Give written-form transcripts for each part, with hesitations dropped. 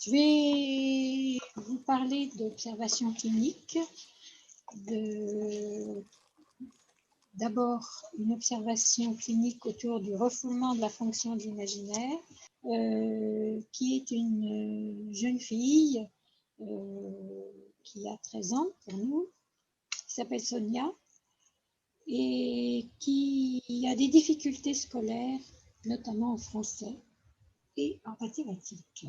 Je vais vous parler d'observation clinique, d'abord une observation clinique autour du refoulement de la fonction de l'imaginaire, qui est une jeune fille qui a 13 ans pour nous, qui s'appelle Sonia, et qui a des difficultés scolaires, notamment en français et en mathématiques.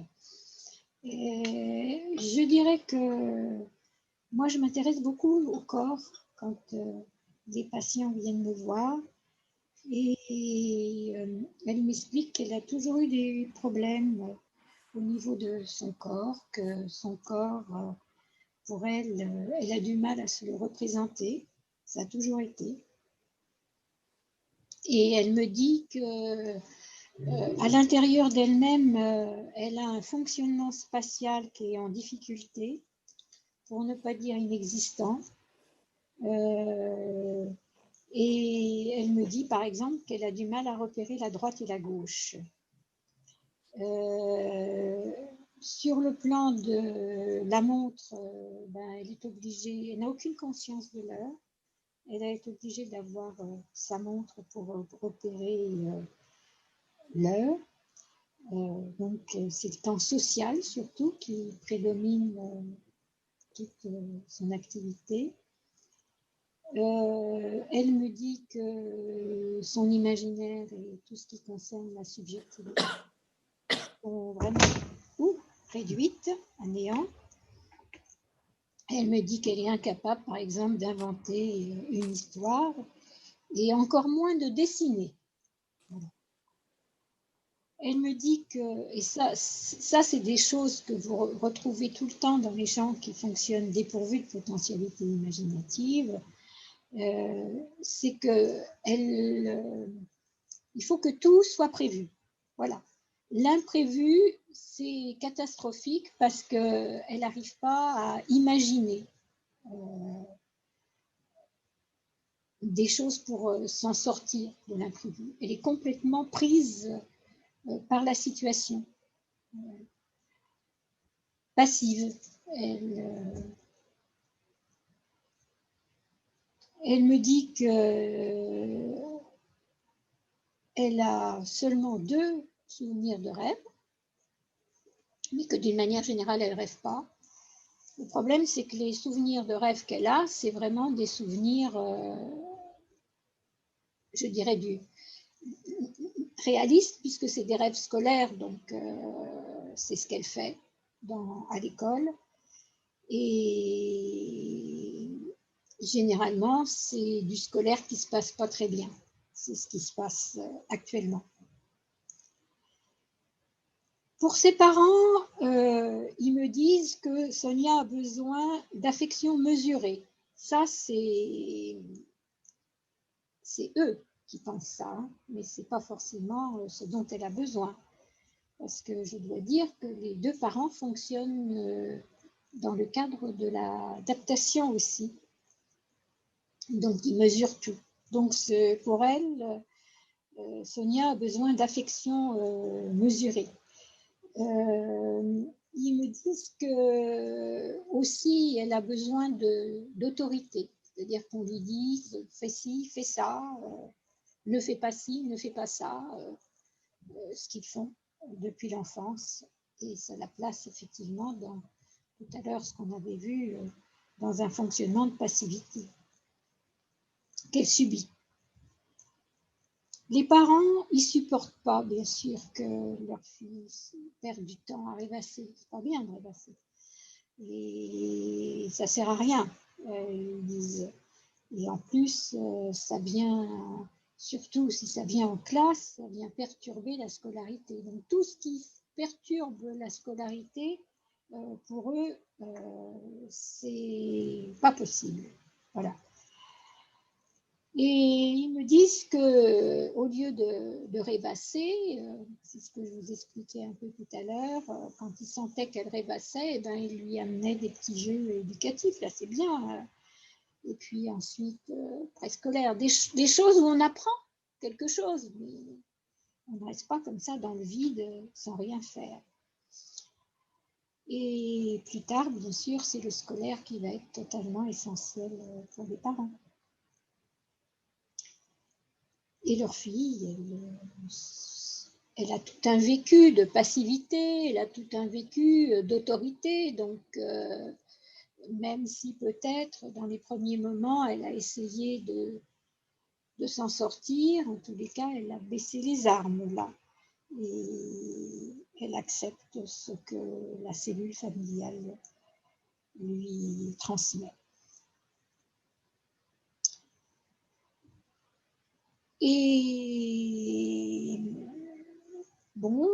Et je dirais que moi, je m'intéresse beaucoup au corps quand des patients viennent me voir. Et elle m'explique qu'elle a toujours eu des problèmes au niveau de son corps, que son corps, pour elle, elle a du mal à se le représenter. Ça a toujours été. Et elle me dit que à l'intérieur d'elle-même, elle a un fonctionnement spatial qui est en difficulté, pour ne pas dire inexistant. Et elle me dit, par exemple, qu'elle a du mal à repérer la droite et la gauche. Sur le plan de la montre, elle est obligée, elle n'a aucune conscience de l'heure. Elle a été obligée d'avoir sa montre pour repérer l'heure. Donc, c'est le temps social surtout qui prédomine toute son activité. Elle me dit que son imaginaire et tout ce qui concerne la subjectivité sont vraiment réduites à néant. Elle me dit qu'elle est incapable, par exemple, d'inventer une histoire et encore moins de dessiner. Voilà. Elle me dit que, et ça c'est des choses que vous retrouvez tout le temps dans les gens qui fonctionnent dépourvus de potentialité imaginative, c'est que il faut que tout soit prévu. Voilà. L'imprévu, c'est catastrophique parce qu'elle n'arrive pas à imaginer des choses pour s'en sortir de l'imprévu. Elle est complètement prise par la situation. Passive. Elle me dit qu'elle a seulement 2 souvenirs de rêve, mais que d'une manière générale, elle ne rêve pas. Le problème, c'est que les souvenirs de rêve qu'elle a, c'est vraiment des souvenirs, je dirais, réalistes, puisque c'est des rêves scolaires, donc c'est ce qu'elle fait à l'école. Et généralement, c'est du scolaire qui ne se passe pas très bien. C'est ce qui se passe actuellement. Pour ses parents, ils me disent que Sonia a besoin d'affection mesurée. Ça, c'est eux qui pensent ça, hein, mais ce n'est pas forcément ce dont elle a besoin. Parce que je dois dire que les 2 parents fonctionnent dans le cadre de l'adaptation aussi. Donc, ils mesurent tout. Donc, pour elle, Sonia a besoin d'affection mesurée. Ils me disent que aussi elle a besoin d'autorité, c'est-à-dire qu'on lui dise fais ci, fais ça, ne fais pas ci, ne fais pas ça, ce qu'ils font depuis l'enfance. Et ça la place effectivement dans tout à l'heure ce qu'on avait vu dans un fonctionnement de passivité qu'elle subit. Les parents, ils ne supportent pas, bien sûr, que leur fille perde du temps à rêvasser. C'est pas bien de rêvasser. Et ça ne sert à rien, ils disent. Et en plus, ça vient, surtout si ça vient en classe, ça vient perturber la scolarité. Donc tout ce qui perturbe la scolarité, pour eux, c'est pas possible. Voilà. Et ils me disent qu'au lieu de rêvasser, c'est ce que je vous expliquais un peu tout à l'heure, quand ils sentaient qu'elle rêvassait, ils lui amenaient des petits jeux éducatifs, là c'est bien. Et puis ensuite, préscolaire, des choses où on apprend quelque chose, mais on ne reste pas comme ça dans le vide sans rien faire. Et plus tard, bien sûr, c'est le scolaire qui va être totalement essentiel pour les parents. Et leur fille, elle a tout un vécu de passivité, elle a tout un vécu d'autorité, donc même si peut-être dans les premiers moments, elle a essayé de s'en sortir, en tous les cas, elle a baissé les armes là. Et elle accepte ce que la cellule familiale lui transmet. Et bon,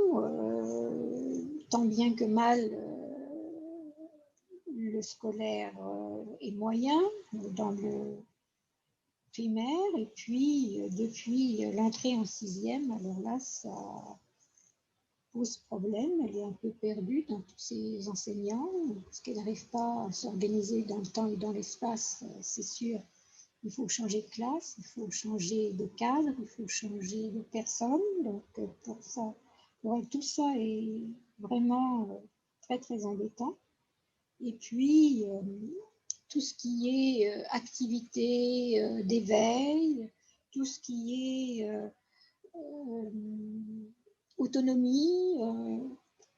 tant bien que mal, le scolaire est moyen dans le primaire, et puis depuis l'entrée en sixième, alors là, ça pose problème. Elle est un peu perdue dans tous ses enseignants, parce qu'elle n'arrive pas à s'organiser dans le temps et dans l'espace, c'est sûr. Il faut changer de classe, il faut changer de cadre, il faut changer de personne. Donc pour ça, tout ça est vraiment très très embêtant. Et puis tout ce qui est activité d'éveil, tout ce qui est autonomie,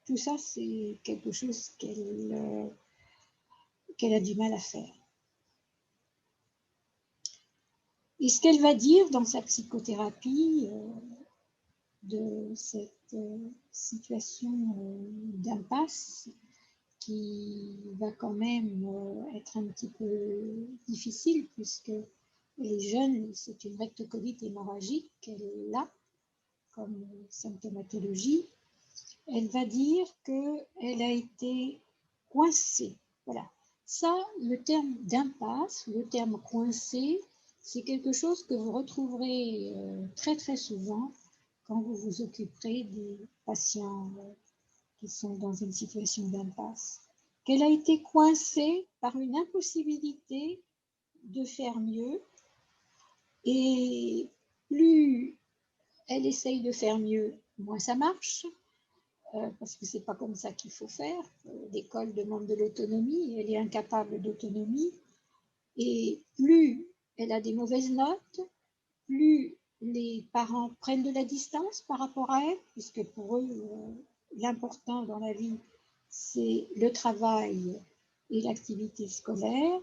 tout ça c'est quelque chose qu'elle a du mal à faire. Et ce qu'elle va dire dans sa psychothérapie de cette situation d'impasse qui va quand même être un petit peu difficile puisque les jeunes, c'est une rectocolite hémorragique qu'elle a comme symptomatologie. Elle va dire qu'elle a été coincée. Voilà. Ça, le terme d'impasse, le terme coincé, c'est quelque chose que vous retrouverez très très souvent quand vous vous occuperez des patients qui sont dans une situation d'impasse. Qu'elle a été coincée par une impossibilité de faire mieux, et plus elle essaye de faire mieux, moins ça marche, parce que c'est pas comme ça qu'il faut faire. L'école demande de l'autonomie, elle est incapable d'autonomie, et plus elle a des mauvaises notes, plus les parents prennent de la distance par rapport à elle, puisque pour eux, l'important dans la vie, c'est le travail et l'activité scolaire,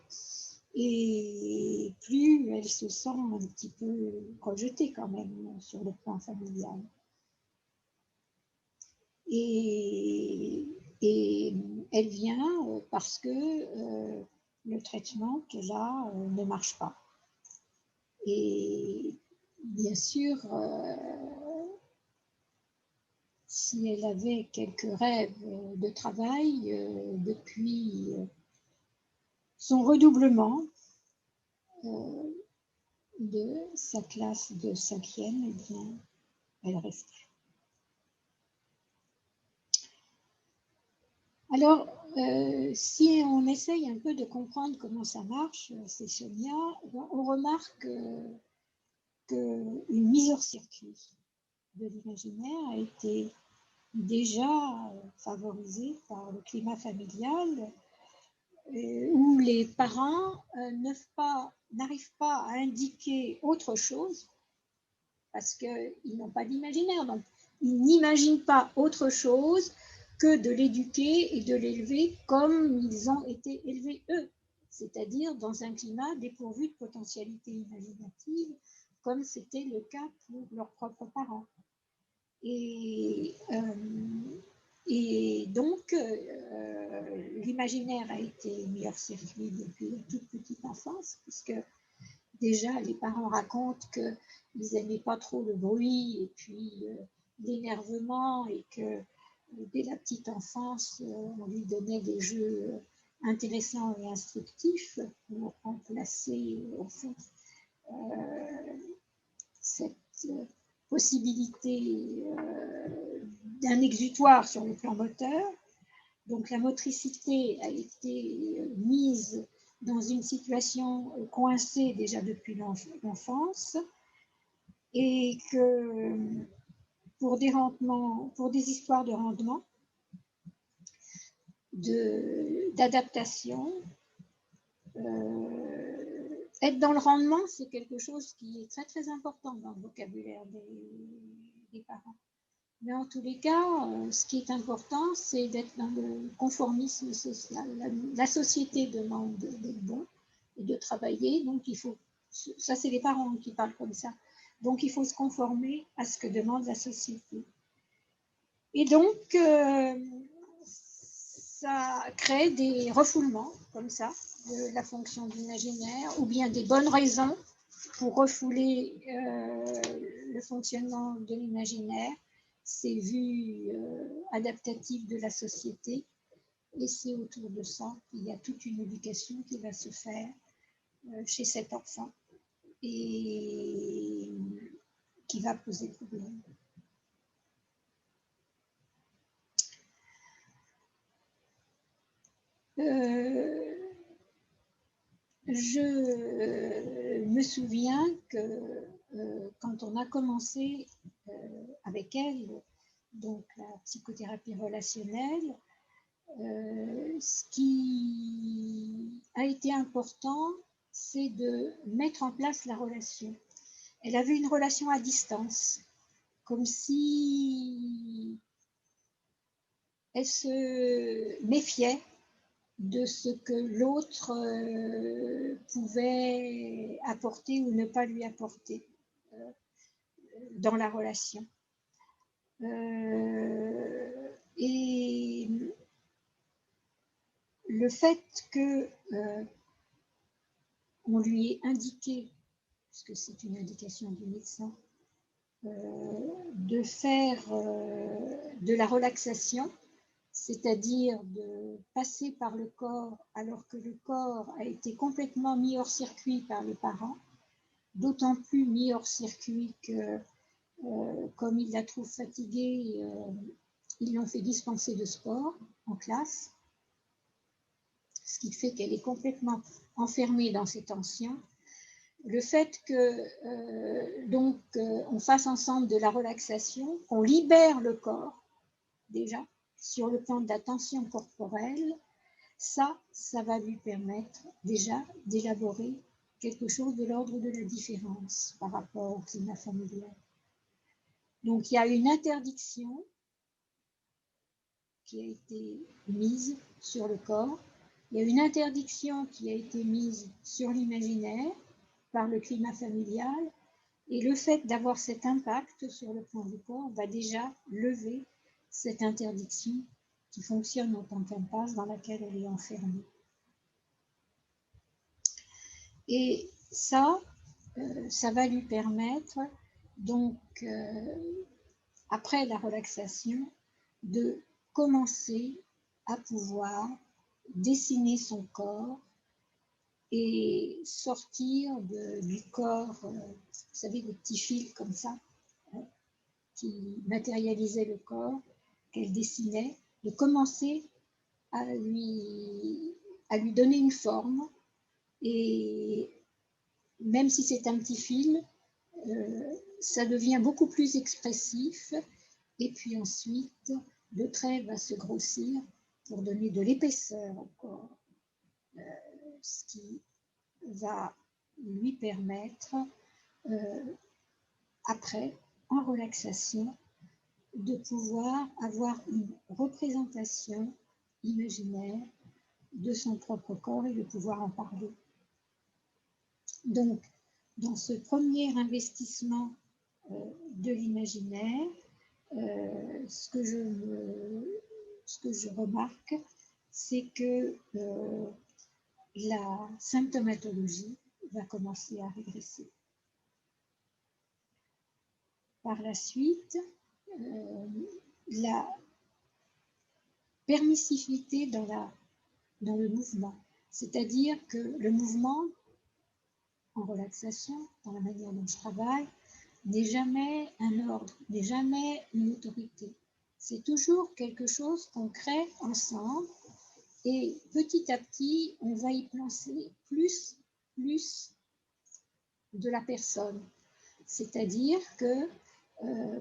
et plus elle se sent un petit peu rejetée quand même sur le plan familial. Et elle vient parce que le traitement qu'elle a ne marche pas. Et bien sûr, si elle avait quelques rêves de travail depuis son redoublement de sa classe de 5e, eh bien, elle resterait. Alors, si on essaye un peu de comprendre comment ça marche, c'est Sonia, on remarque qu'une mise hors circuit de l'imaginaire a été déjà favorisée par le climat familial, où les parents n'arrivent pas à indiquer autre chose parce qu'ils n'ont pas d'imaginaire. Donc, ils n'imaginent pas autre chose que de l'éduquer et de l'élever comme ils ont été élevés eux, c'est-à-dire dans un climat dépourvu de potentialité imaginative, comme c'était le cas pour leurs propres parents. Et donc, l'imaginaire a été mis hors circuit depuis la toute petite enfance, puisque déjà les parents racontent qu'ils n'aimaient pas trop le bruit et puis l'énervement, et que dès la petite enfance, on lui donnait des jeux intéressants et instructifs pour remplacer au fond cette possibilité d'un exutoire sur le plan moteur. Donc la motricité a été mise dans une situation coincée déjà depuis l'enfance, et que pour des histoires de rendement, d'adaptation. Être dans le rendement, c'est quelque chose qui est très très important dans le vocabulaire des parents. Mais en tous les cas, ce qui est important, c'est d'être dans le conformisme social. La société demande d'être bon et de travailler, donc il faut, ça c'est les parents qui parlent comme ça, donc il faut se conformer à ce que demande la société. Et donc, ça crée des refoulements comme ça de la fonction d'imaginaire, ou bien des bonnes raisons pour refouler le fonctionnement de l'imaginaire, ces vues adaptatives de la société, et c'est autour de ça qu'il y a toute une éducation qui va se faire chez cet enfant et qui va poser problème. Je me souviens que quand on a commencé avec elle, donc la psychothérapie relationnelle, ce qui a été important, c'est de mettre en place la relation. Elle avait une relation à distance, comme si elle se méfiait de ce que l'autre pouvait apporter ou ne pas lui apporter dans la relation. Et le fait que on lui ait indiqué, puisque c'est une indication du médecin, de faire de la relaxation, c'est-à-dire de passer par le corps alors que le corps a été complètement mis hors circuit par les parents, d'autant plus mis hors circuit que comme ils la trouvent fatiguée, ils l'ont fait dispenser de sport en classe, ce qui fait qu'elle est complètement enfermée dans ses tensions. Le fait que donc on fasse ensemble de la relaxation, qu'on libère le corps déjà sur le plan de la tension corporelle, ça va lui permettre déjà d'élaborer quelque chose de l'ordre de la différence par rapport au climat familial. Donc il y a une interdiction qui a été mise sur le corps, il y a une interdiction qui a été mise sur l'imaginaire par le climat familial, et le fait d'avoir cet impact sur le plan du corps va déjà lever cette interdiction qui fonctionne en tant qu'impasse dans laquelle elle est enfermée. Et ça va lui permettre, donc, après la relaxation, de commencer à pouvoir dessiner son corps et sortir du corps, vous savez, des petits fils comme ça, qui matérialisaient le corps, qu'elle dessinait, de commencer à lui donner une forme. Et même si c'est un petit film, ça devient beaucoup plus expressif. Et puis ensuite, le trait va se grossir pour donner de l'épaisseur au corps, ce qui va lui permettre, après, en relaxation, de pouvoir avoir une représentation imaginaire de son propre corps et de pouvoir en parler. Donc, dans ce premier investissement de l'imaginaire, ce que je remarque, c'est que la symptomatologie va commencer à régresser. Par la suite, la permissivité dans le mouvement, c'est-à-dire que le mouvement en relaxation, dans la manière dont je travaille, n'est jamais un ordre, n'est jamais une autorité. C'est toujours quelque chose qu'on crée ensemble et petit à petit, on va y placer plus de la personne. C'est-à-dire que,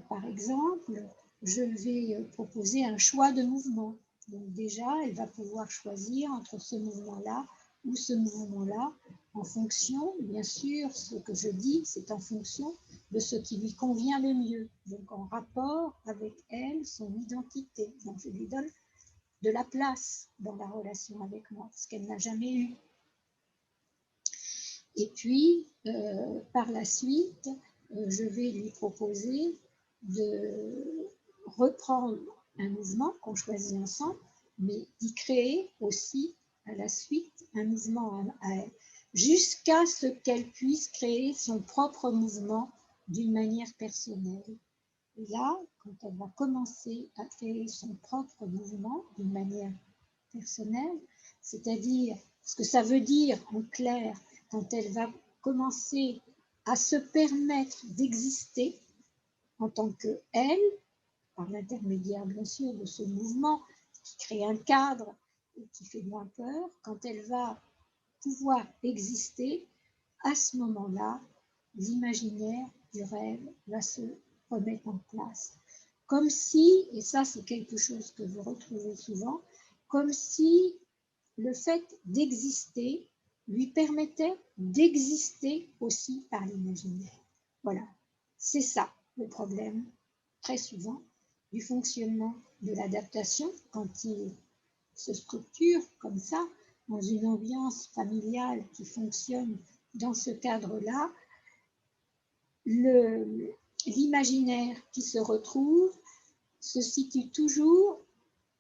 par exemple, je vais proposer un choix de mouvement. Donc déjà, elle va pouvoir choisir entre ce mouvement-là ou ce mouvement-là, en fonction, bien sûr, ce que je dis, c'est en fonction de ce qui lui convient le mieux, donc en rapport avec elle, son identité. Donc je lui donne de la place dans la relation avec moi, ce qu'elle n'a jamais eu. Et puis, par la suite, je vais lui proposer de reprendre un mouvement qu'on choisit ensemble, mais d'y créer aussi à la suite un mouvement à elle, jusqu'à ce qu'elle puisse créer son propre mouvement d'une manière personnelle. Et là, quand elle va commencer à créer son propre mouvement d'une manière personnelle, c'est-à-dire ce que ça veut dire en clair, quand elle va commencer à se permettre d'exister en tant qu'elle, par l'intermédiaire bien sûr de ce mouvement qui crée un cadre et qui fait moins peur, quand elle va pouvoir exister, à ce moment-là, l'imaginaire du rêve va se remettre en place. Comme si, et ça c'est quelque chose que vous retrouvez souvent, comme si le fait d'exister lui permettait d'exister aussi par l'imaginaire. Voilà, c'est ça le problème, très souvent, du fonctionnement de l'adaptation quand il se structure comme ça, dans une ambiance familiale qui fonctionne dans ce cadre-là. L'imaginaire qui se retrouve se situe toujours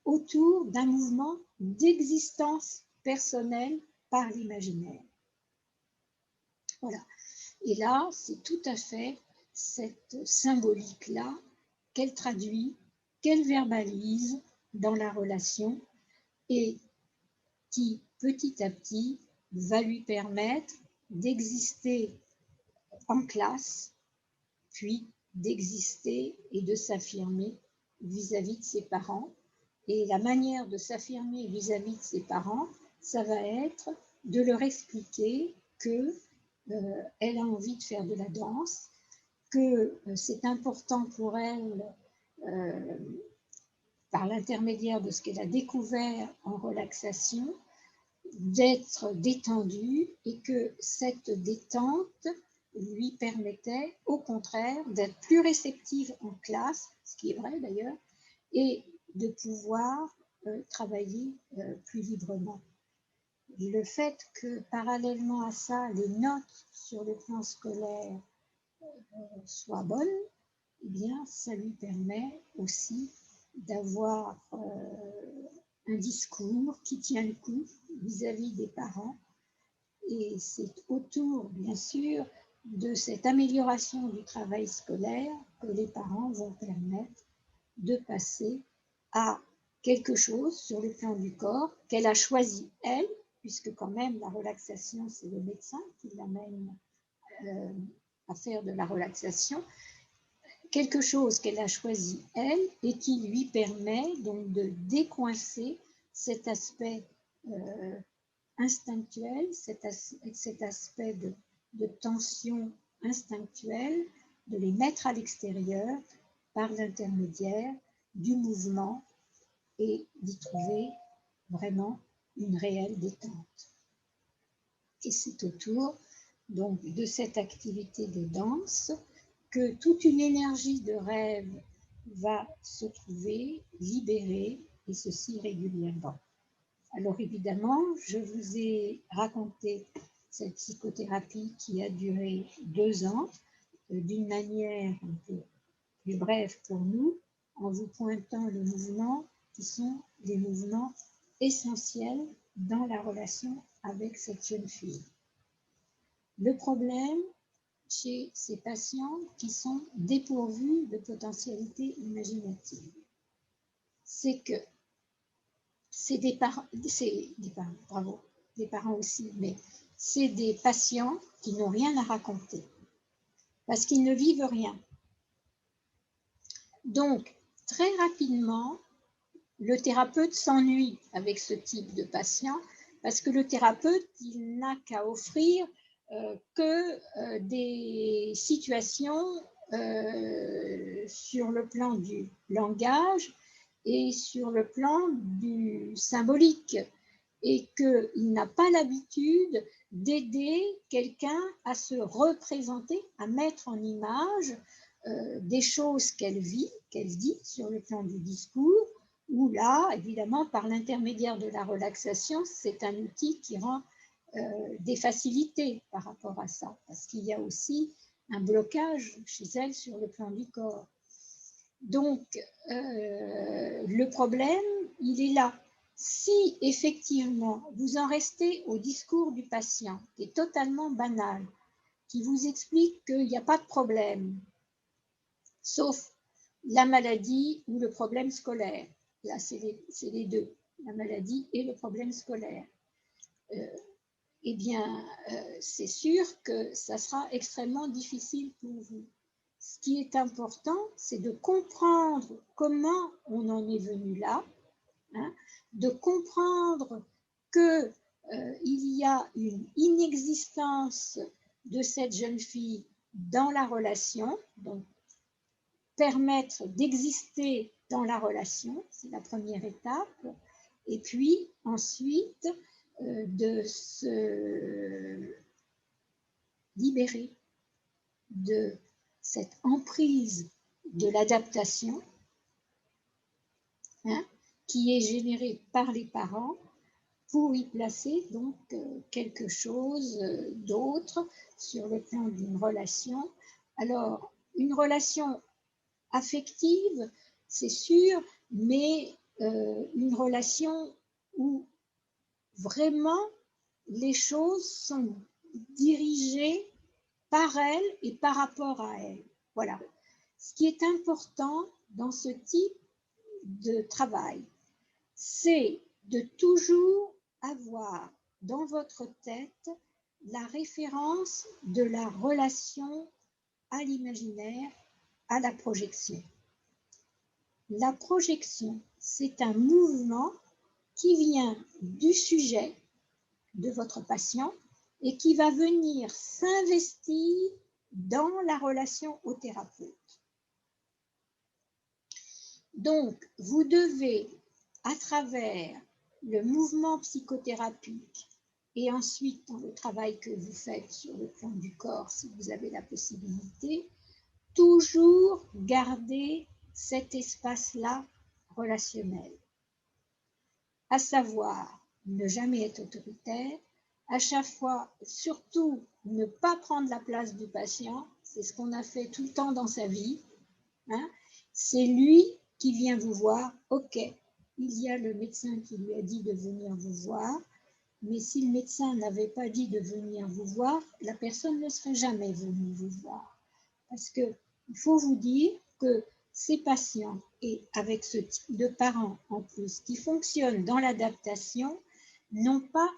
autour d'un mouvement d'existence personnelle par l'imaginaire. Voilà. Et là, c'est tout à fait cette symbolique-là qu'elle traduit, qu'elle verbalise dans la relation et qui, petit à petit, va lui permettre d'exister en classe, puis d'exister et de s'affirmer vis-à-vis de ses parents. Et la manière de s'affirmer vis-à-vis de ses parents, ça va être de leur expliquer que elle a envie de faire de la danse, que c'est important pour elle, par l'intermédiaire de ce qu'elle a découvert en relaxation, d'être détendue et que cette détente lui permettait au contraire d'être plus réceptive en classe, ce qui est vrai d'ailleurs, et de pouvoir travailler plus librement. Le fait que parallèlement à ça, les notes sur le plan scolaire soient bonnes, eh bien, ça lui permet aussi d'avoir un discours qui tient le coup vis-à-vis des parents. Et c'est autour, bien sûr, de cette amélioration du travail scolaire que les parents vont permettre de passer à quelque chose sur le plan du corps qu'elle a choisi, elle, puisque quand même la relaxation, c'est le médecin qui l'amène à faire de la relaxation, quelque chose qu'elle a choisi, elle, et qui lui permet donc de décoincer cet aspect instinctuel, cet aspect de tension instinctuelle, de les mettre à l'extérieur par l'intermédiaire du mouvement et d'y trouver vraiment une réelle détente. Et c'est autour donc de cette activité de danse que toute une énergie de rêve va se trouver libérée, et ceci régulièrement. Alors évidemment, je vous ai raconté cette psychothérapie qui a duré 2 ans, d'une manière un peu plus brève pour nous, en vous pointant les mouvements qui sont des mouvements essentiels dans la relation avec cette jeune fille. Le problème chez ces patients qui sont dépourvus de potentialité imaginative, c'est que c'est des parents, bravo, des parents aussi, mais c'est des patients qui n'ont rien à raconter, parce qu'ils ne vivent rien. Donc, très rapidement, le thérapeute s'ennuie avec ce type de patient, parce que le thérapeute, il n'a qu'à offrir que des situations sur le plan du langage et sur le plan du symbolique, et qu'il n'a pas l'habitude d'aider quelqu'un à se représenter, à mettre en image des choses qu'elle vit, qu'elle dit sur le plan du discours, où là, évidemment, par l'intermédiaire de la relaxation, c'est un outil qui rend des facilités par rapport à ça, parce qu'il y a aussi un blocage chez elle sur le plan du corps. Donc, le problème, il est là. Si effectivement vous en restez au discours du patient, qui est totalement banal, qui vous explique qu'il n'y a pas de problème, sauf la maladie ou le problème scolaire. Là, c'est les deux, la maladie et le problème scolaire. Eh bien, c'est sûr que ça sera extrêmement difficile pour vous. Ce qui est important, c'est de comprendre comment on en est venu là, hein, de comprendre qu'il y a une inexistence de cette jeune fille dans la relation, donc permettre d'exister dans la relation, c'est la première étape, et puis ensuite de se libérer de cette emprise de l'adaptation, hein, qui est générée par les parents, pour y placer donc quelque chose d'autre sur le plan d'une relation. Alors, une relation affective, c'est sûr, mais une relation où vraiment les choses sont dirigées par elle et par rapport à elle. Voilà. Ce qui est important dans ce type de travail, c'est de toujours avoir dans votre tête la référence de la relation à l'imaginaire, à la projection. La projection, c'est un mouvement qui vient du sujet de votre patient et qui va venir s'investir dans la relation au thérapeute. Donc, vous devez, à travers le mouvement psychothérapique et ensuite dans le travail que vous faites sur le plan du corps, si vous avez la possibilité, toujours garder cet espace-là relationnel, à savoir ne jamais être autoritaire, à chaque fois, surtout ne pas prendre la place du patient, c'est ce qu'on a fait tout le temps dans sa vie, hein. C'est lui qui vient vous voir, ok, il y a le médecin qui lui a dit de venir vous voir, mais si le médecin n'avait pas dit de venir vous voir, la personne ne serait jamais venue vous voir. Parce qu'il faut vous dire que ces patients, et avec ce type de parents en plus, qui fonctionnent dans l'adaptation, n'ont pas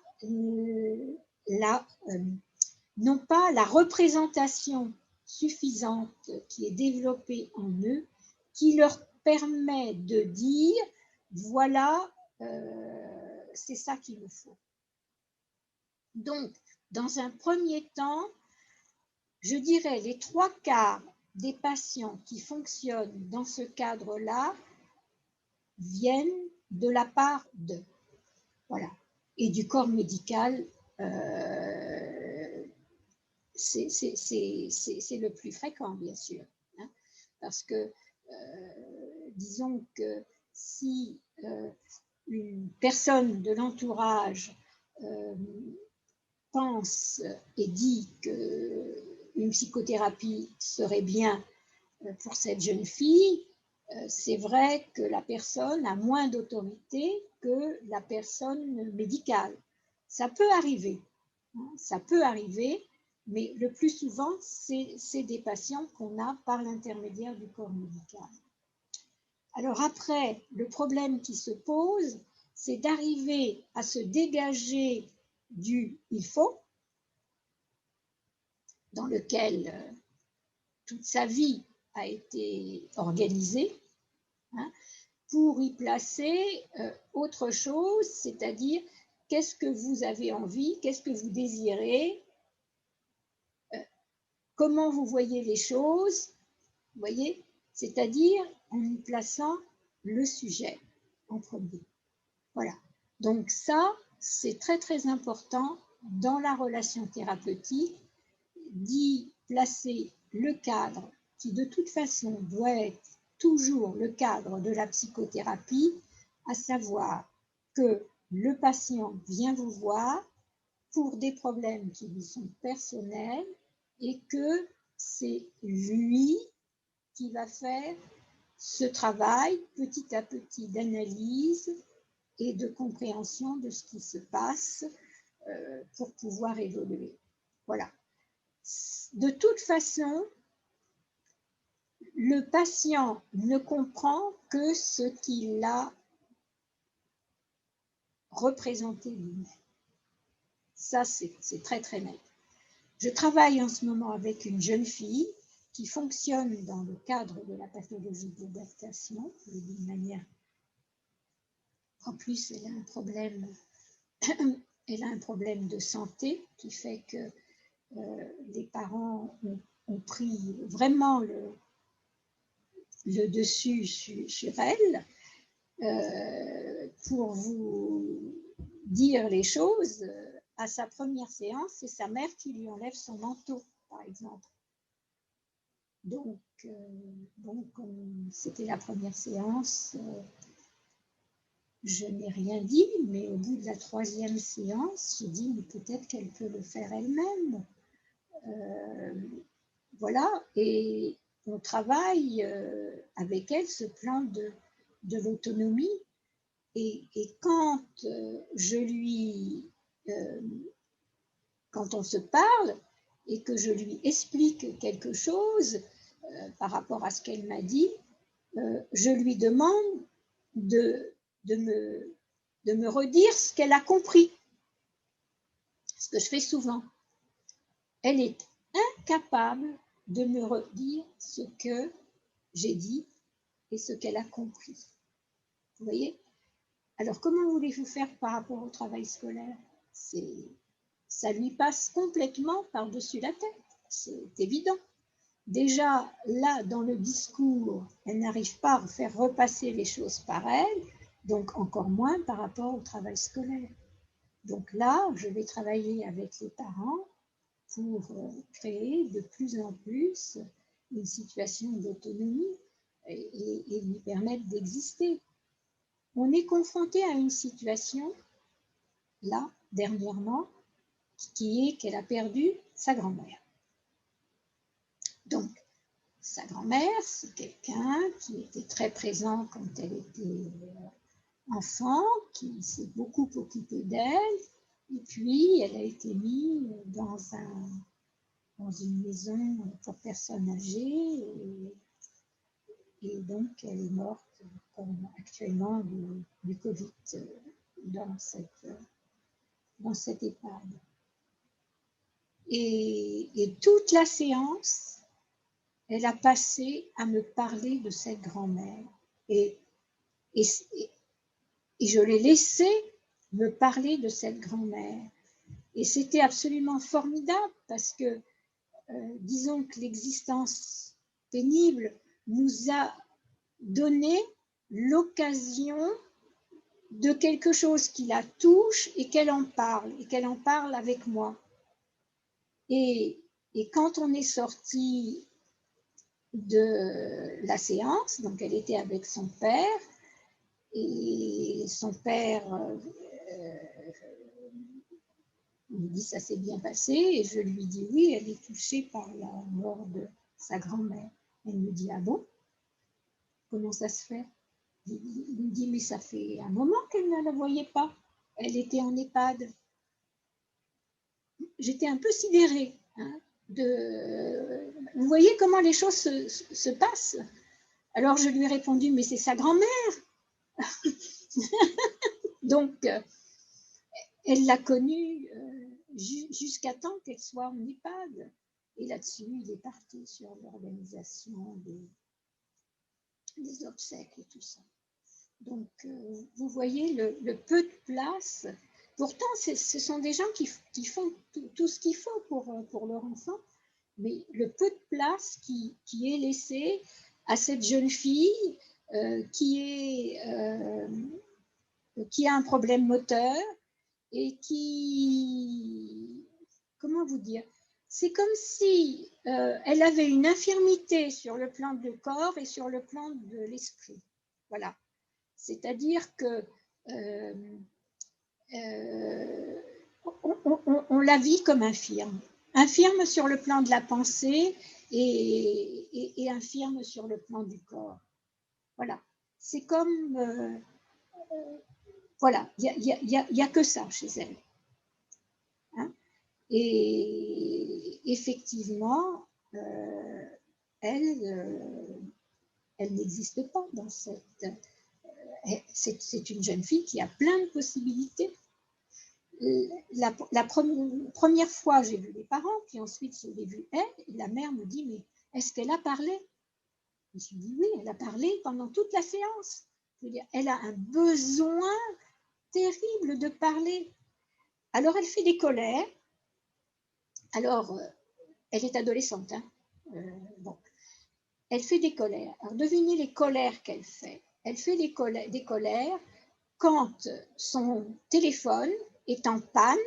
la représentation suffisante qui est développée en eux, qui leur permet de dire, voilà, c'est ça qu'il me faut. Donc, dans un premier temps, je dirais les 3/4 des patients qui fonctionnent dans ce cadre-là viennent de la part d'eux. Voilà. Et du corps médical, c'est le plus fréquent, bien sûr. Hein, parce que, disons que si une personne de l'entourage pense et dit qu'une psychothérapie serait bien pour cette jeune fille, c'est vrai que la personne a moins d'autorité que la personne médicale. Ça peut arriver, hein, ça peut arriver, mais le plus souvent, c'est des patients qu'on a par l'intermédiaire du corps médical. Alors après, le problème qui se pose, c'est d'arriver à se dégager du « il faut », dans lequel toute sa vie a été organisée, hein, pour y placer autre chose, c'est-à-dire qu'est-ce que vous avez envie, qu'est-ce que vous désirez, comment vous voyez les choses, vous voyez, c'est-à-dire en y plaçant le sujet en premier. Voilà. Donc ça, c'est très très important dans la relation thérapeutique d'y placer le cadre qui de toute façon doit être toujours le cadre de la psychothérapie, à savoir que le patient vient vous voir pour des problèmes qui lui sont personnels et que c'est lui qui va faire ce travail petit à petit d'analyse et de compréhension de ce qui se passe pour pouvoir évoluer. Voilà. De toute façon, le patient ne comprend que ce qu'il a représenté lui-même. Ça, c'est très très net. Je travaille en ce moment avec une jeune fille qui fonctionne dans le cadre de la pathologie d'adaptation, d'une manière. En plus, elle a un problème de santé qui fait que les parents ont pris vraiment le dessus sur elle. Pour vous dire les choses, à sa première séance, c'est sa mère qui lui enlève son manteau, par exemple. Donc, comme c'était la première séance, je n'ai rien dit, mais au bout de la troisième séance, j'ai dit, mais peut-être qu'elle peut le faire elle-même. Voilà, et on travaille avec elle ce plan de l'autonomie. Et quand quand on se parle et que je lui explique quelque chose par rapport à ce qu'elle m'a dit, je lui demande de me redire ce qu'elle a compris. Ce que je fais souvent. Elle est incapable de me redire ce que j'ai dit et ce qu'elle a compris. Vous voyez ? Alors, comment voulez-vous faire par rapport au travail scolaire ? Ça lui passe complètement par-dessus la tête, c'est évident. Déjà, là, dans le discours, elle n'arrive pas à faire repasser les choses par elle, donc encore moins par rapport au travail scolaire. Donc là, je vais travailler avec les parents pour créer de plus en plus une situation d'autonomie et lui permettre d'exister. On est confronté à une situation, là, dernièrement, qui est qu'elle a perdu sa grand-mère. Donc, sa grand-mère, c'est quelqu'un qui était très présent quand elle était enfant, qui s'est beaucoup occupé d'elle, et puis elle a été mise dans une maison pour personnes âgées, et donc elle est morte comme actuellement du Covid dans cette EHPAD. Et toute la séance, elle a passé à me parler de cette grand-mère. Et je l'ai laissé me parler de cette grand-mère. Et c'était absolument formidable parce que, disons que l'existence pénible nous a donné l'occasion de quelque chose qui la touche et qu'elle en parle avec moi. Et quand on est sorti de la séance, donc elle était avec son père, et son père me dit ça s'est bien passé, et je lui dis oui, elle est touchée par la mort de sa grand-mère. Elle me dit ah bon, comment ça se fait? Il me dit mais ça fait un moment qu'elle ne la voyait pas, elle était en EHPAD. J'étais un peu sidérée. Hein, vous voyez comment les choses se passent. Alors je lui ai répondu mais c'est sa grand-mère. Donc elle l'a connue jusqu'à temps qu'elle soit en EHPAD. Et là-dessus, il est parti sur l'organisation des obsèques et tout ça. Donc, vous voyez le peu de place. Pourtant, ce sont des gens qui font tout ce qu'il faut pour leur enfant, mais le peu de place qui est laissé à cette jeune fille qui a un problème moteur et qui, comment vous dire, c'est comme si elle avait une infirmité sur le plan du corps et sur le plan de l'esprit. Voilà. C'est-à-dire que on la vit comme infirme. Infirme sur le plan de la pensée et infirme sur le plan du corps. Voilà. C'est comme... voilà, il n'y a que ça chez elle. Hein? Et effectivement, elle n'existe pas dans cette... c'est une jeune fille qui a plein de possibilités. La première fois, j'ai vu les parents, puis ensuite, je l'ai vue elle, et la mère me dit, mais est-ce qu'elle a parlé? Je me suis dit, oui, elle a parlé pendant toute la séance. Je veux dire, elle a un besoin terrible de parler. Alors, elle fait des colères. Alors, elle est adolescente. Hein. Bon. Elle fait des colères. Alors, devinez les colères qu'elle fait. Elle fait des colères quand son téléphone est en panne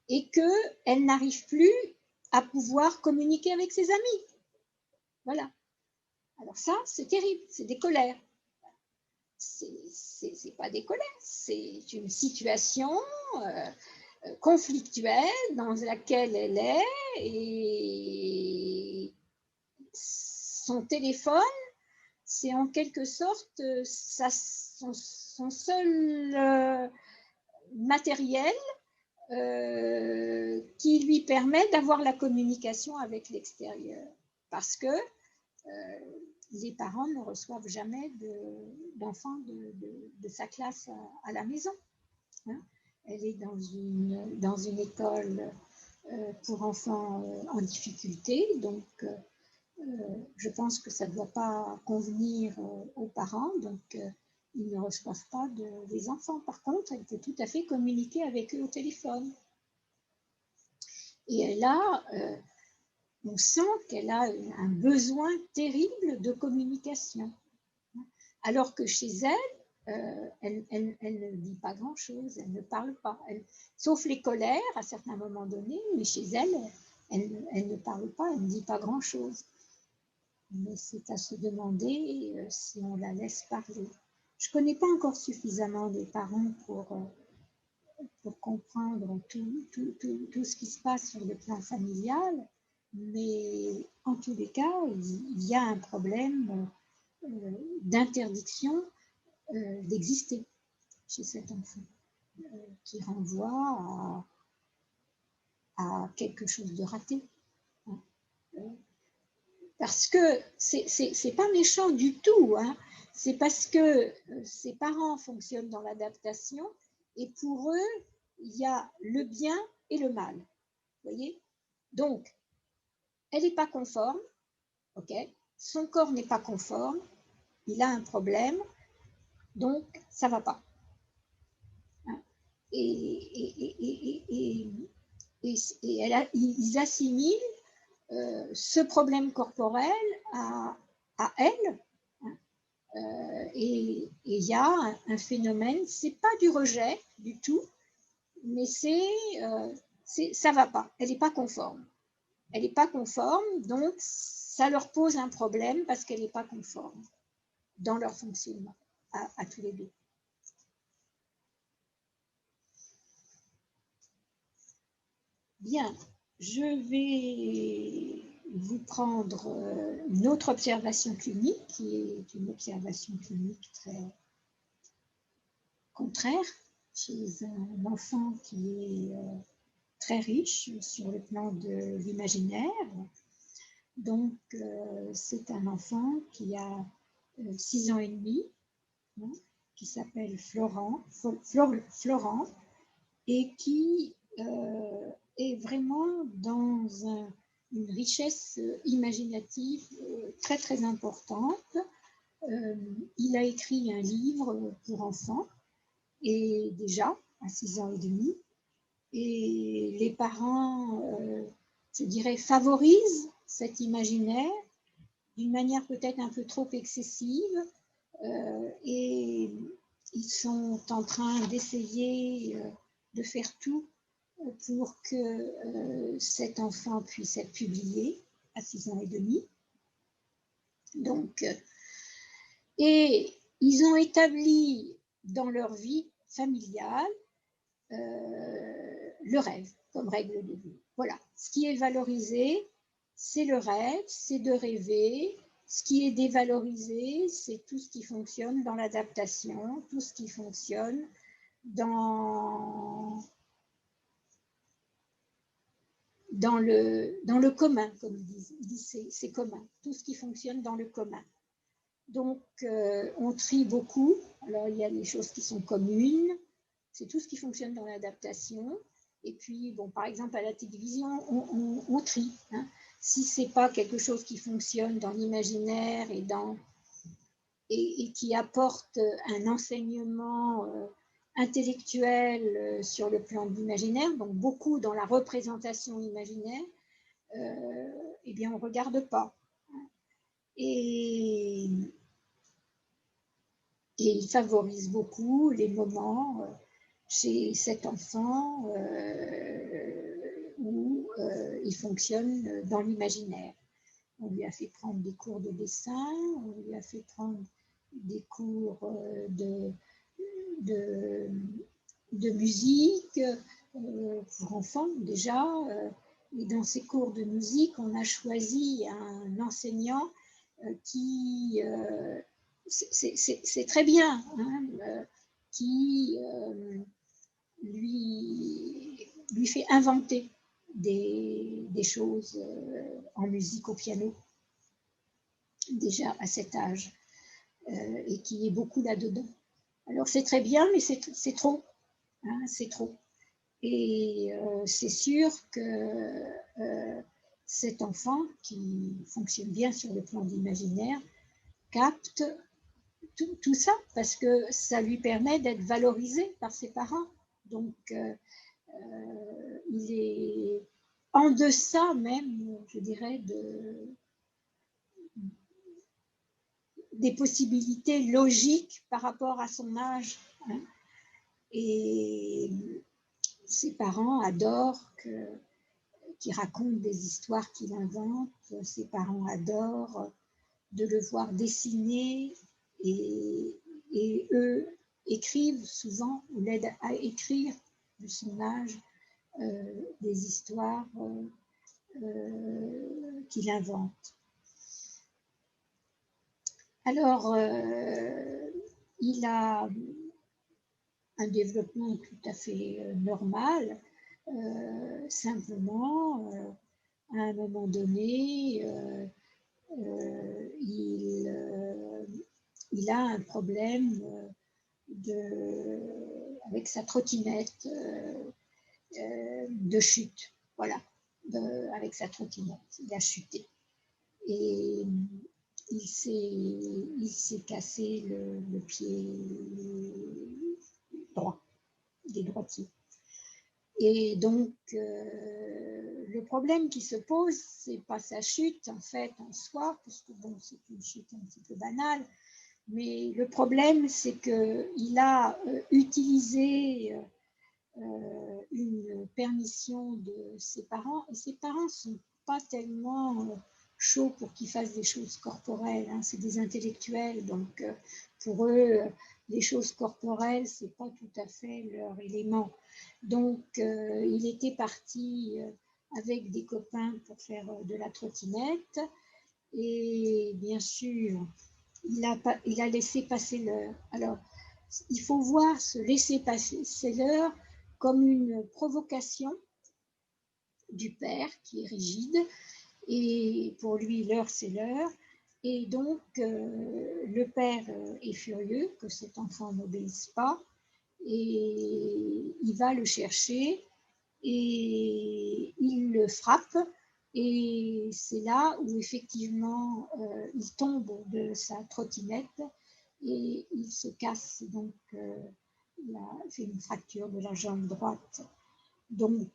et qu'elle n'arrive plus à pouvoir communiquer avec ses amis. Voilà. Alors ça, c'est terrible, c'est des colères. C'est pas des colères, c'est une situation conflictuelle dans laquelle elle est et son téléphone, c'est en quelque sorte son seul matériel qui lui permet d'avoir la communication avec l'extérieur. Parce que les parents ne reçoivent jamais d'enfants de sa classe à la maison. Hein. Elle est dans une école pour enfants en difficulté, donc je pense que ça ne doit pas convenir aux parents, donc ils ne reçoivent pas des enfants. Par contre, elle peut tout à fait communiquer avec eux au téléphone. Et elle a, on sent qu'elle a un besoin terrible de communication. Alors que chez elle, elle ne dit pas grand-chose, elle ne parle pas. Sauf les colères à certains moments donnés, mais chez elle ne parle pas, elle ne dit pas grand-chose. Mais c'est à se demander si on la laisse parler. Je ne connais pas encore suffisamment des parents pour comprendre tout ce qui se passe sur le plan familial, mais en tous les cas, il y a un problème d'interdiction d'exister chez cet enfant, qui renvoie à quelque chose de raté. Parce que c'est pas méchant du tout, hein. C'est parce que ses parents fonctionnent dans l'adaptation et pour eux, il y a le bien et le mal. Vous voyez? Donc, elle n'est pas conforme, ok? Son corps n'est pas conforme, il a un problème, donc ça ne va pas. Hein? Ils assimilent ce problème corporel à elle. Et il y a un phénomène, c'est pas du rejet du tout, mais ça va pas, elle n'est pas conforme. Elle n'est pas conforme, donc ça leur pose un problème parce qu'elle n'est pas conforme dans leur fonctionnement, à tous les deux. Bien, je vais vous prendre une autre observation clinique, qui est une observation clinique très contraire chez un enfant qui est très riche sur le plan de l'imaginaire. Donc, c'est un enfant qui a 6 ans et demi, hein, qui s'appelle Florent, et qui est vraiment dans une richesse imaginative très très importante. Il a écrit un livre pour enfants, et déjà à 6 ans et demi, et les parents, je dirais, favorisent cet imaginaire d'une manière peut-être un peu trop excessive, sont en train d'essayer de faire tout pour que cet enfant puisse être publié à 6 ans et demi. Donc, et ils ont établi dans leur vie familiale le rêve comme règle de vie. Voilà, ce qui est valorisé, c'est le rêve, c'est de rêver. Ce qui est dévalorisé, c'est tout ce qui fonctionne dans l'adaptation, tout ce qui fonctionne dans le commun, comme ils disent, c'est commun, tout ce qui fonctionne dans le commun. Donc, on trie beaucoup. Alors, il y a des choses qui sont communes, c'est tout ce qui fonctionne dans l'adaptation. Et puis, bon, par exemple, à la télévision, on trie. Hein. Si ce n'est pas quelque chose qui fonctionne dans l'imaginaire et qui apporte un enseignement intellectuel sur le plan de l'imaginaire, donc beaucoup dans la représentation imaginaire, eh bien, on ne regarde pas. Et il favorise beaucoup les moments chez cet enfant où il fonctionne dans l'imaginaire. On lui a fait prendre des cours de dessin, on lui a fait prendre des cours de musique pour enfants déjà. Et dans ces cours de musique, on a choisi un enseignant qui, c'est très bien, hein, qui lui fait inventer des choses en musique au piano, déjà à cet âge, et qui est beaucoup là-dedans. Alors c'est très bien, mais c'est trop, hein, c'est trop. Et c'est sûr que cet enfant qui fonctionne bien sur le plan de l'imaginaire capte tout ça parce que ça lui permet d'être valorisé par ses parents. Donc, il est en deçà même, je dirais, des possibilités logiques par rapport à son âge. Hein. Et ses parents adorent qu'il raconte des histoires qu'il invente. Ses parents adorent de le voir dessiner et eux écrivent souvent ou l'aident à écrire de son âge des histoires qu'il invente. Alors, il a un développement tout à fait normal, simplement, à un moment donné, il a un problème avec sa trottinette de chute. Voilà, avec sa trottinette, il a chuté. Et il s'est cassé le pied droit, il est droitier. Et donc, le problème qui se pose, c'est pas sa chute en fait en soi, parce que bon, c'est une chute un petit peu banale, mais le problème, c'est qu'il a utilisé une permission de ses parents, et ses parents ne sont pas tellement chauds pour qu'il fasse des choses corporelles, hein, c'est des intellectuels, donc pour eux, les choses corporelles, ce n'est pas tout à fait leur élément. Donc, il était parti avec des copains pour faire de la trottinette, et bien sûr, il a laissé passer l'heure. Alors, il faut voir ce laisser passer l'heure comme une provocation du père qui est rigide, et pour lui, l'heure, c'est l'heure. Et donc, le père est furieux que cet enfant n'obéisse pas, et il va le chercher, et il le frappe, et c'est là où effectivement il tombe de sa trottinette et il se casse, donc fait une fracture de la jambe droite. Donc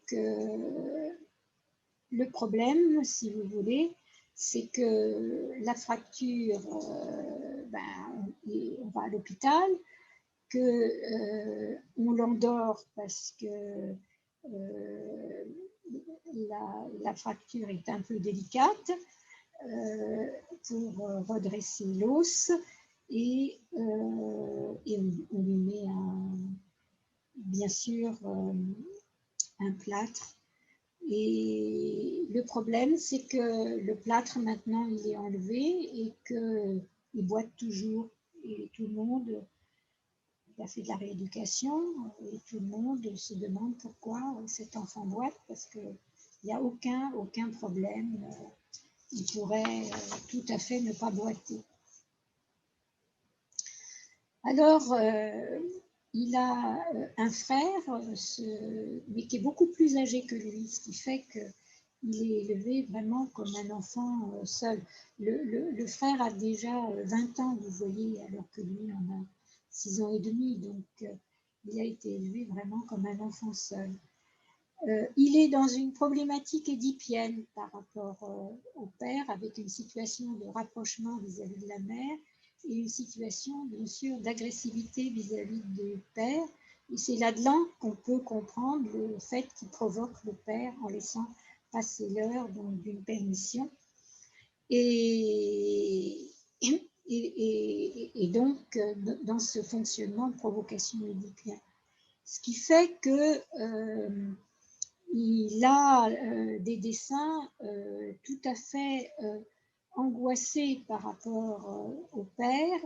le problème, si vous voulez, c'est que la fracture, on va à l'hôpital, qu'on l'endort parce que la fracture est un peu délicate, pour redresser l'os, et on lui met bien sûr un plâtre. Et le problème, c'est que le plâtre, maintenant, il est enlevé et qu'il boite toujours. Et tout le monde, il a fait de la rééducation, et tout le monde se demande pourquoi cet enfant boite, parce qu'il n'y a aucun problème. Il pourrait tout à fait ne pas boiter. Alors, il a un frère, mais qui est beaucoup plus âgé que lui, ce qui fait qu'il est élevé vraiment comme un enfant seul. Le frère a déjà 20 ans, vous voyez, alors que lui en a 6 ans et demi, donc il a été élevé vraiment comme un enfant seul. Il est dans une problématique édipienne par rapport au père, avec une situation de rapprochement vis-à-vis de la mère et une situation, bien sûr, d'agressivité vis-à-vis du père. Et c'est là-dedans qu'on peut comprendre le fait qu'il provoque le père en laissant passer l'heure d'une permission. Et donc, dans ce fonctionnement de provocation édipienne. Ce qui fait que il a des dessins tout à fait angoissés par rapport au père,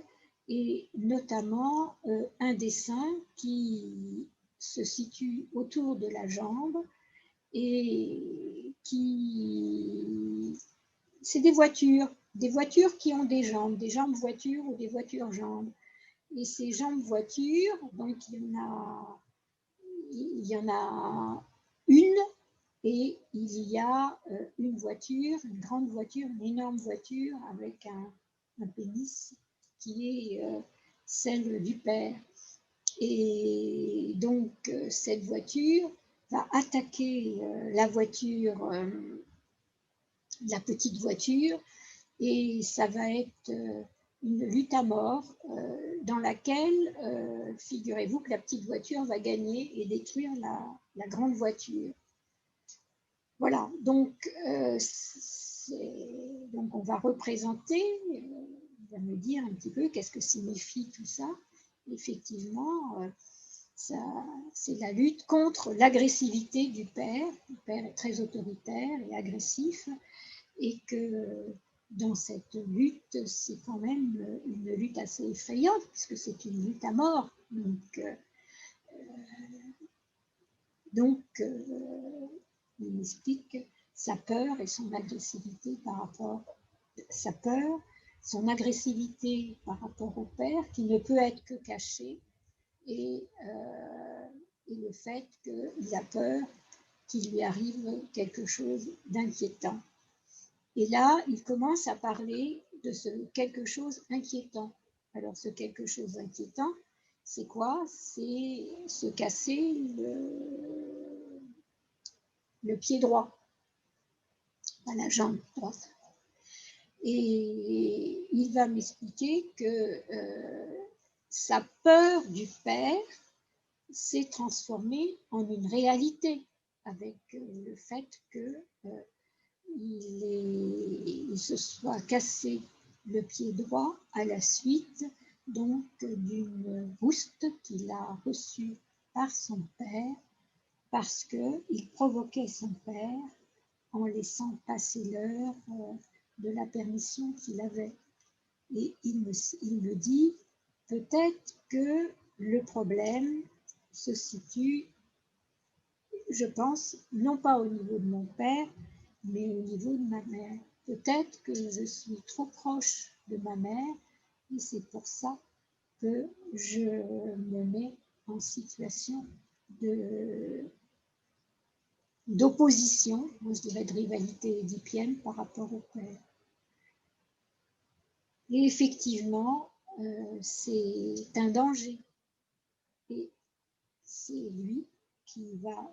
et notamment un dessin qui se situe autour de la jambe et c'est des voitures qui ont des jambes voitures ou des voitures jambes. Et ces jambes voitures, donc il y en a une, et il y a une voiture, une grande voiture, une énorme voiture avec un pénis qui est celle du père. Et donc cette voiture va attaquer la voiture, la petite voiture, et ça va être une lutte à mort dans laquelle, figurez-vous que la petite voiture va gagner et détruire la grande voiture. Voilà, donc on va représenter, on va me dire un petit peu qu'est-ce que signifie tout ça. Effectivement, c'est la lutte contre l'agressivité du père. Le père est très autoritaire et agressif, et que dans cette lutte, c'est quand même une lutte assez effrayante, puisque c'est une lutte à mort. Donc il explique sa peur et son agressivité par rapport son agressivité par rapport au père, qui ne peut être que caché, et le fait qu'il a peur qu'il lui arrive quelque chose d'inquiétant. Et là, il commence à parler de ce quelque chose inquiétant. Alors, ce quelque chose d'inquiétant, c'est quoi? C'est se casser le pied droit, à la jambe droite. Et il va m'expliquer que sa peur du père s'est transformée en une réalité, avec le fait qu'il se soit cassé le pied droit à la suite donc d'une rouste qu'il a reçue par son père, parce qu'il provoquait son père en laissant passer l'heure de la permission qu'il avait. Et il me dit, peut-être que le problème se situe, je pense, non pas au niveau de mon père, mais au niveau de ma mère. Peut-être que je suis trop proche de ma mère, et c'est pour ça que je me mets en situation d'opposition, moi je dirais de rivalité édipienne par rapport au père. Et effectivement, c'est un danger. Et c'est lui qui va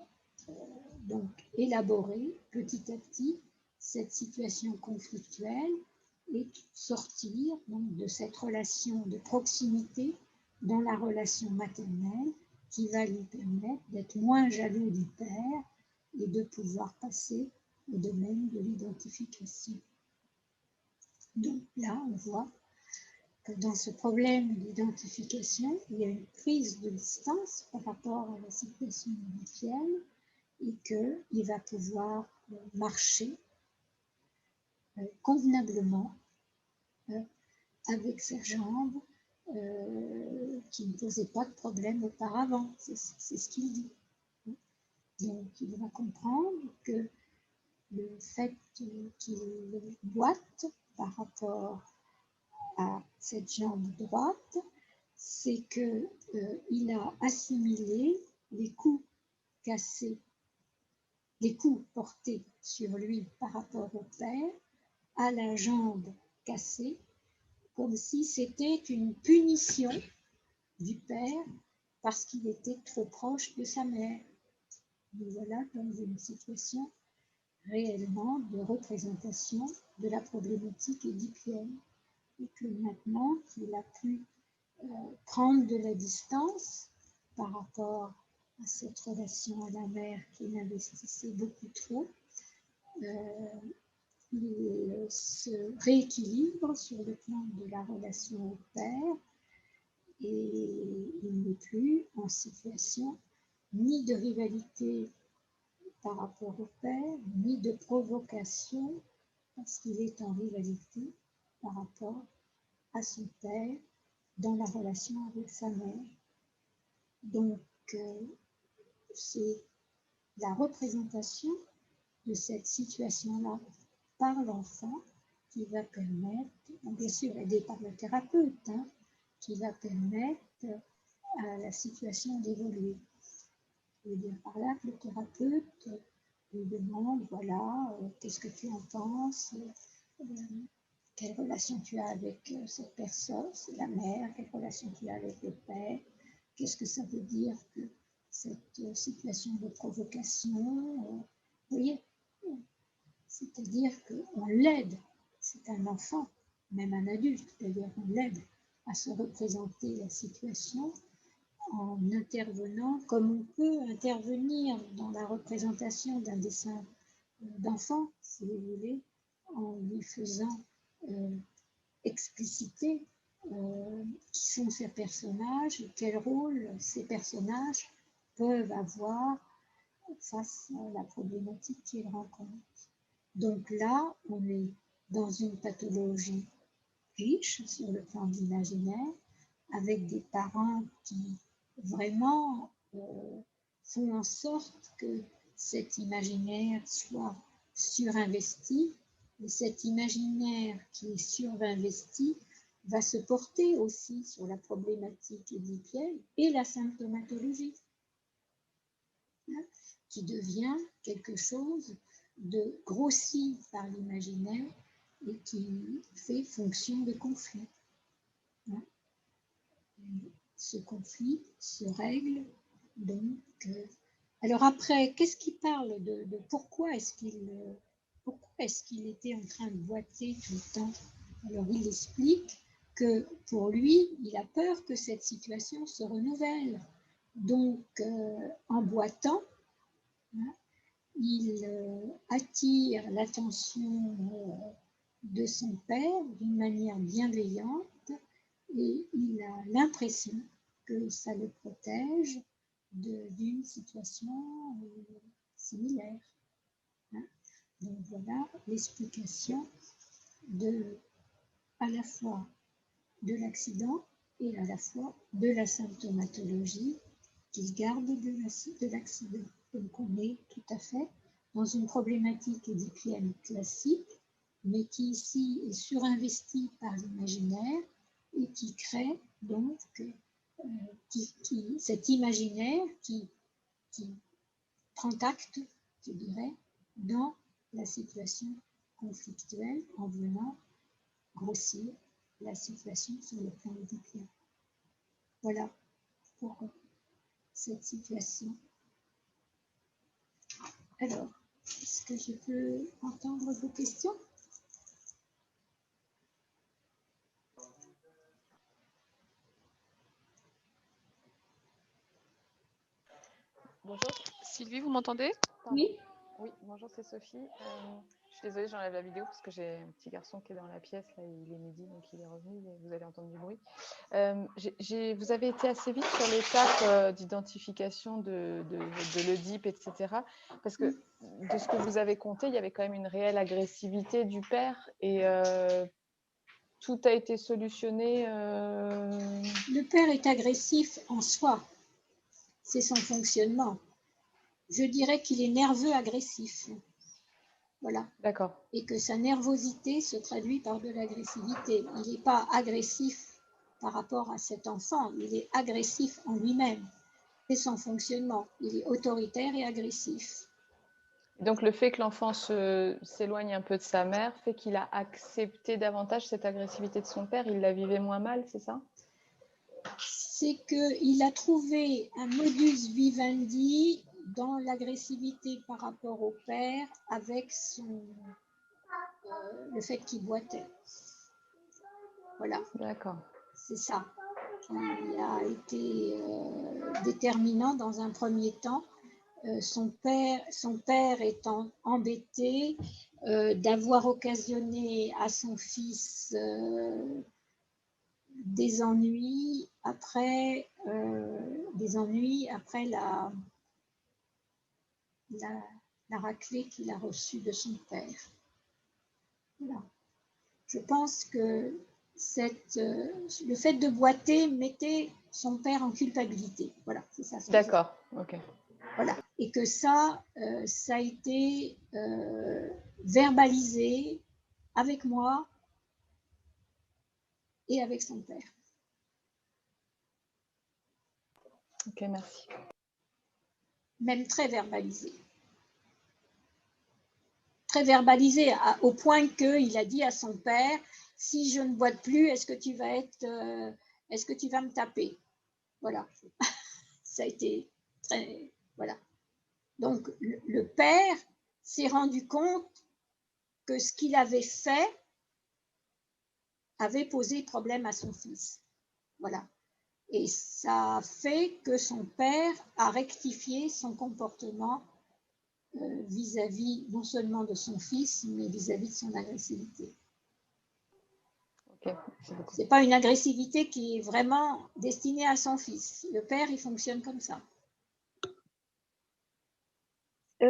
donc élaborer petit à petit cette situation conflictuelle et sortir donc de cette relation de proximité dans la relation maternelle qui va lui permettre d'être moins jaloux du père et de pouvoir passer au domaine de l'identification. Donc là, on voit que dans ce problème d'identification, il y a une prise de distance par rapport à la situation initiale et qu'il va pouvoir marcher convenablement avec ses jambes qui ne posaient pas de problème auparavant. C'est ce qu'il dit. Donc, il va comprendre que le fait qu'il boite par rapport à cette jambe droite, c'est qu'il a assimilé les coups cassés, les coups portés sur lui par rapport au père, à la jambe cassée, comme si c'était une punition du père parce qu'il était trop proche de sa mère. Nous voilà dans une situation réellement de représentation de la problématique édipienne. Et que maintenant qu'il a pu prendre de la distance par rapport à cette relation à la mère qu'il investissait beaucoup trop, il se rééquilibre sur le plan de la relation au père et il n'est plus en situation ni de rivalité par rapport au père, ni de provocation parce qu'il est en rivalité par rapport à son père dans la relation avec sa mère. Donc, c'est la représentation de cette situation-là par l'enfant qui va permettre, bien sûr aidé par le thérapeute, qui va permettre à la situation d'évoluer. Je veux dire par là que le thérapeute lui demande, voilà, qu'est-ce que tu en penses, quelle relation tu as avec cette personne, c'est la mère, quelle relation tu as avec le père, qu'est-ce que ça veut dire que cette situation de provocation, vous voyez, c'est-à-dire qu'on l'aide, c'est un enfant, même un adulte, d'ailleurs on l'aide à se représenter la situation en intervenant comme on peut intervenir dans la représentation d'un dessin d'enfant, si vous voulez, en lui faisant expliciter qui sont ces personnages et quel rôle ces personnages peuvent avoir face à la problématique qu'ils rencontrent. Donc là, on est dans une pathologie riche sur le plan de l'imaginaire, avec des parents qui vraiment font en sorte que cet imaginaire soit surinvesti, et cet imaginaire qui est surinvesti va se porter aussi sur la problématique édipienne et la symptomatologie, qui devient quelque chose de grossi par l'imaginaire et qui fait fonction de conflit. Ce conflit se règle donc. Alors après, qu'est-ce qu'il parle de pourquoi est-ce qu'il était en train de boiter tout le temps? Alors il explique que pour lui, il a peur que cette situation se renouvelle. Donc en boitant, il attire l'attention de son père d'une manière bienveillante et il a l'impression que ça le protège d'une situation similaire. Donc voilà l'explication à la fois de l'accident et à la fois de la symptomatologie qu'il garde de l'accident. Donc on est tout à fait dans une problématique édipienne classique, mais qui ici est surinvestie par l'imaginaire et qui crée donc cet imaginaire qui prend acte, je dirais, dans la situation conflictuelle en venant grossir la situation sur le plan édipien. Voilà pour cette situation. Alors, est-ce que je peux entendre vos questions? Bonjour, Sylvie, vous m'entendez? Oui. Oui, bonjour, c'est Sophie. Je suis désolée, j'enlève la vidéo parce que j'ai un petit garçon qui est dans la pièce. Là, il est midi, donc il est revenu. Vous allez entendre du bruit. Vous avez été assez vite sur l'étape d'identification de l'Oedipe, etc. Parce que de ce que vous avez compté, il y avait quand même une réelle agressivité du père et tout a été solutionné. Le père est agressif en soi. C'est son fonctionnement. Je dirais qu'il est nerveux agressif. Voilà. D'accord. Et que sa nervosité se traduit par de l'agressivité. Il n'est pas agressif par rapport à cet enfant, il est agressif en lui-même. C'est son fonctionnement. Il est autoritaire et agressif. Donc le fait que l'enfant s'éloigne un peu de sa mère fait qu'il a accepté davantage cette agressivité de son père, il la vivait moins mal, c'est ça? C'est qu'il a trouvé un modus vivendi dans l'agressivité par rapport au père avec le fait qu'il boitait. Voilà. D'accord. C'est ça qui a été déterminant dans un premier temps. Son père étant embêté d'avoir occasionné à son fils des ennuis après la raclée qu'il a reçue de son père. Voilà. Je pense que le fait de boiter mettait son père en culpabilité. Voilà, c'est ça. D'accord, ok. Voilà. Et que ça a été verbalisé avec moi et avec son père. Ok, merci. Même très verbalisé. Très verbalisé au point qu'il a dit à son père, si je ne boite plus, est-ce que tu vas me taper? Voilà. Ça a été très... Voilà. Donc, le père s'est rendu compte que ce qu'il avait fait avait posé problème à son fils. Voilà. Et ça a fait que son père a rectifié son comportement vis-à-vis non seulement de son fils, mais vis-à-vis de son agressivité. Okay, c'est pas une agressivité qui est vraiment destinée à son fils. Le père, il fonctionne comme ça.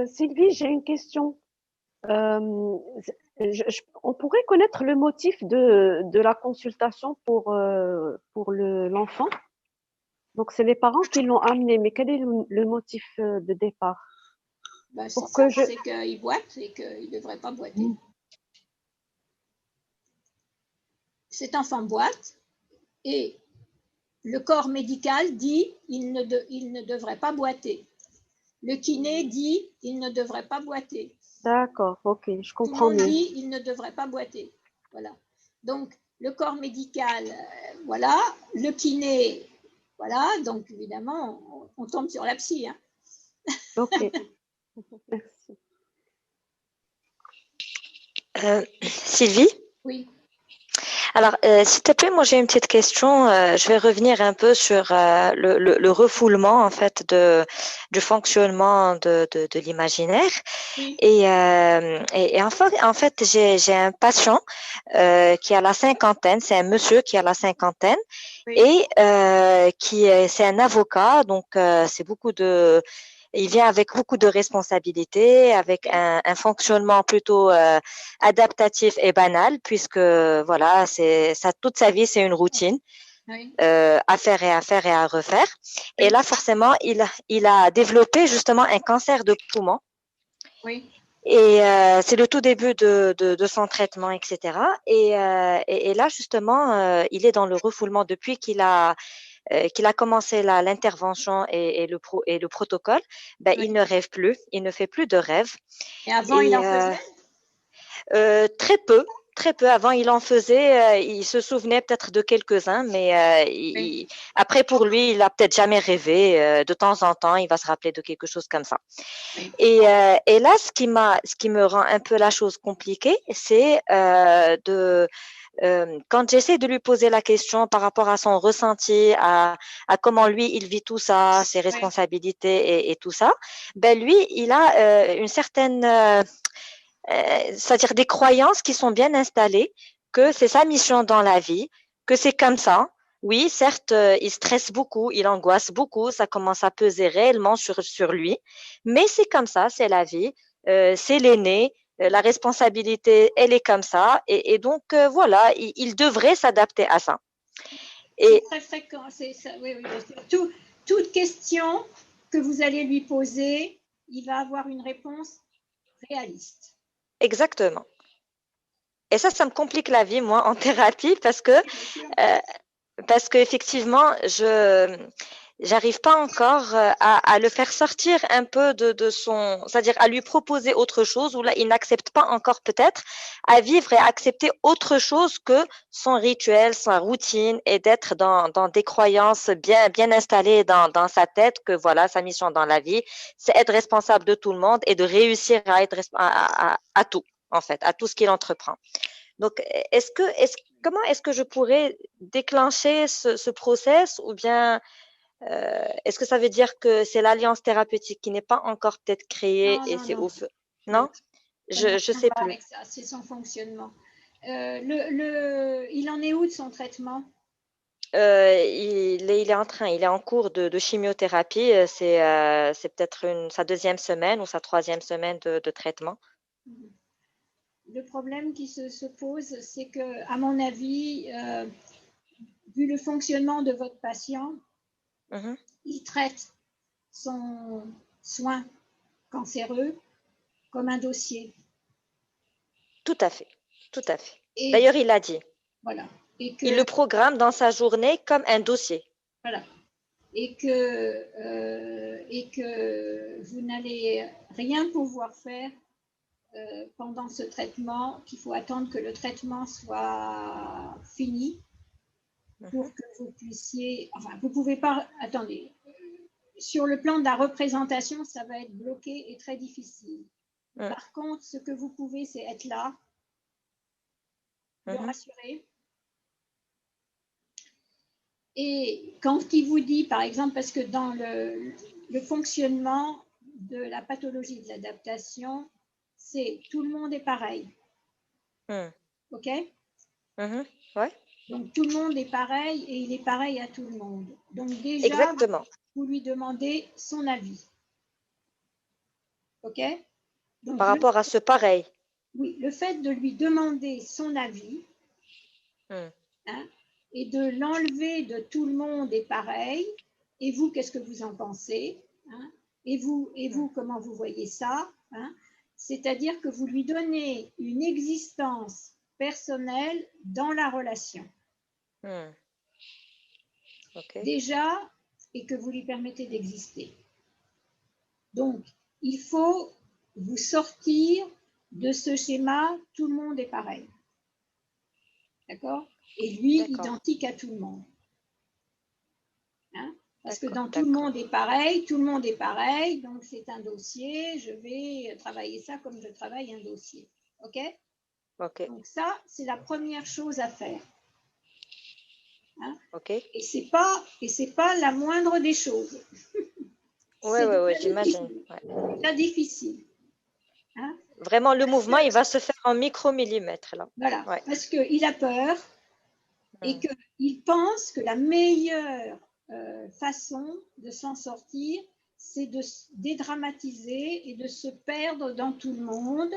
Sylvie, j'ai une question. On pourrait connaître le motif de la consultation pour l'enfant. Donc, c'est les parents qui l'ont amené, mais quel est le motif de départ? C'est qu'il boite et qu'il ne devrait pas boiter. Cet enfant boite et le corps médical dit il ne devrait pas boiter. Le kiné dit il ne devrait pas boiter. D'accord, ok, je comprends mieux. Tout le monde dit il ne devrait pas boiter. Voilà. Donc, le corps médical, voilà. Le kiné, voilà. Donc, évidemment, on tombe sur la psy. Hein. Ok, merci. Sylvie? Oui. Alors, s'il te plaît, moi j'ai une petite question. Je vais revenir un peu sur le refoulement en fait du fonctionnement de l'imaginaire. Oui. Et en fait, j'ai un patient qui a la cinquantaine. C'est un monsieur qui a la cinquantaine Oui. et c'est un avocat. Donc, c'est beaucoup de il vient avec beaucoup de responsabilités, avec un fonctionnement plutôt adaptatif et banal, puisque voilà, toute sa vie, c'est une routine. Oui. À faire et à faire et à refaire. Oui. Et là, forcément, il a développé justement un cancer de poumon. Oui. Et c'est le tout début de son traitement, etc. Et là, justement, il est dans le refoulement depuis qu'il a commencé l'intervention et le protocole, ben, oui. Il ne rêve plus, il ne fait plus de rêves. Et avant, il en faisait très peu. Très peu. Avant, il en faisait, il se souvenait peut-être de quelques-uns, mais oui. Après, pour lui, il n'a peut-être jamais rêvé. De temps en temps, il va se rappeler de quelque chose comme ça. Oui. Et là, ce qui me rend un peu la chose compliquée, c'est quand j'essaie de lui poser la question par rapport à son ressenti, à comment lui, il vit tout ça, ses Ouais. responsabilités et tout ça, ben lui, il a une certaine, c'est-à-dire des croyances qui sont bien installées, que c'est sa mission dans la vie, que c'est comme ça. Oui, certes, il stresse beaucoup, il angoisse beaucoup, ça commence à peser réellement sur lui, mais c'est comme ça, c'est la vie, c'est l'aîné, la responsabilité, elle est comme ça, et donc voilà, il devrait s'adapter à ça. C'est Et très fréquent, c'est ça, oui, oui, bien sûr. Toute question que vous allez lui poser, il va avoir une réponse réaliste. exactement. Et ça me complique la vie, moi, en thérapie, Bien sûr. parce qu'effectivement, j'arrive pas encore à le faire sortir un peu de son, c'est-à-dire à lui proposer autre chose, ou là, il n'accepte pas encore peut-être à vivre et à accepter autre chose que son rituel, sa routine, et d'être dans des croyances bien installées dans sa tête, que voilà, sa mission dans la vie, c'est être responsable de tout le monde et de réussir à être à tout, en fait, à tout ce qu'il entreprend. Donc, comment est-ce que je pourrais déclencher ce process, ou bien est-ce que ça veut dire que c'est l'alliance thérapeutique qui n'est pas encore peut-être créée Non, et non, c'est non, au feu? non, Non? ça n'a rien Je à sais voir plus. avec ça, c'est son fonctionnement. Il en est où de son traitement? Il est en cours de chimiothérapie. C'est peut-être sa deuxième semaine ou sa troisième semaine de traitement. Le problème qui se pose, c'est que, à mon avis, vu le fonctionnement de votre patient, Mhm. il traite son soin cancéreux comme un dossier. Tout à fait. Tout à fait. Et D'ailleurs, il l'a dit. voilà. Et Il que, le programme dans sa journée comme un dossier. voilà. Et que vous n'allez rien pouvoir faire pendant ce traitement, qu'il faut attendre que le traitement soit fini pour Mhm. que vous puissiez. Enfin, vous ne pouvez pas. Attendez. Sur le plan de la représentation, ça va être bloqué et très difficile. Mhm. Par contre, ce que vous pouvez, c'est être là, le Mhm. rassurer. Et quand il vous dit, par exemple, parce que dans le fonctionnement de la pathologie de l'adaptation, c'est tout le monde est pareil. Mhm. OK? Mhm. Ouais, Donc tout le monde est pareil et il est pareil à tout le monde. Donc déjà, exactement. vous lui demandez son avis. OK? Donc Par rapport à ce pareil. oui, le fait de lui demander son avis, Mhm. hein, et de l'enlever de tout le monde est pareil, et vous, qu'est-ce que vous en pensez, hein, et vous, comment vous voyez ça, hein, c'est-à-dire que vous lui donnez une existence personnelle dans la relation. Mhm. Ok. Déjà, et que vous lui permettez d'exister. Donc, il faut vous sortir de ce schéma, tout le monde est pareil. D'accord? Et lui, D'accord. identique à tout le monde. Hein? Parce que D'accord. dans tout le D'accord. monde est pareil, tout le monde est pareil, donc c'est un dossier, je vais travailler ça comme je travaille un dossier. OK? Ok. Donc ça, c'est la première chose à faire. Hein? Ok. Et c'est pas la moindre des choses. Ouais, C'est ouais, ouais, déjà j'imagine. difficile. Ouais. Déjà difficile. Hein? Vraiment, le Parce mouvement, que, il va se faire en micromillimètres là. voilà, Ouais. parce qu'il a peur et Mhm. qu'il pense que la meilleure façon de s'en sortir, c'est de dédramatiser et de se perdre dans tout le monde.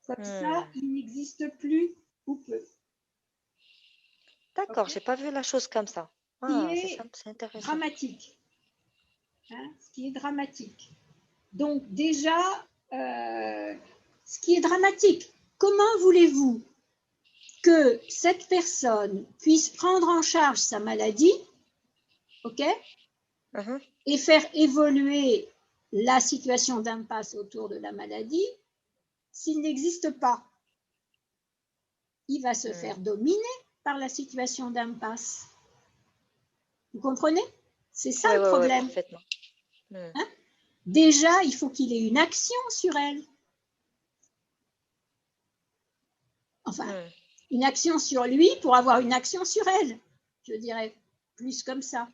Comme ça, Mhm. il n'existe plus ou peu. D'accord, Okay? j'ai pas vu la chose comme ça. Ce qui Ah, c'est ça, est c'est intéressant. dramatique. Hein? Ce qui est dramatique. Donc déjà, ce qui est dramatique, comment voulez-vous que cette personne puisse prendre en charge sa maladie, ok, Mhm. et faire évoluer la situation d'impasse autour de la maladie s'il n'existe pas? Il va se faire Mhm. dominer par la situation d'impasse. Vous comprenez? C'est ça Ouais, le ouais, ouais, problème. parfaitement. Mhm. Hein? Déjà, il faut qu'il ait une action sur elle. Enfin, Mhm. une action sur lui pour avoir une action sur elle. Je dirais plus comme ça.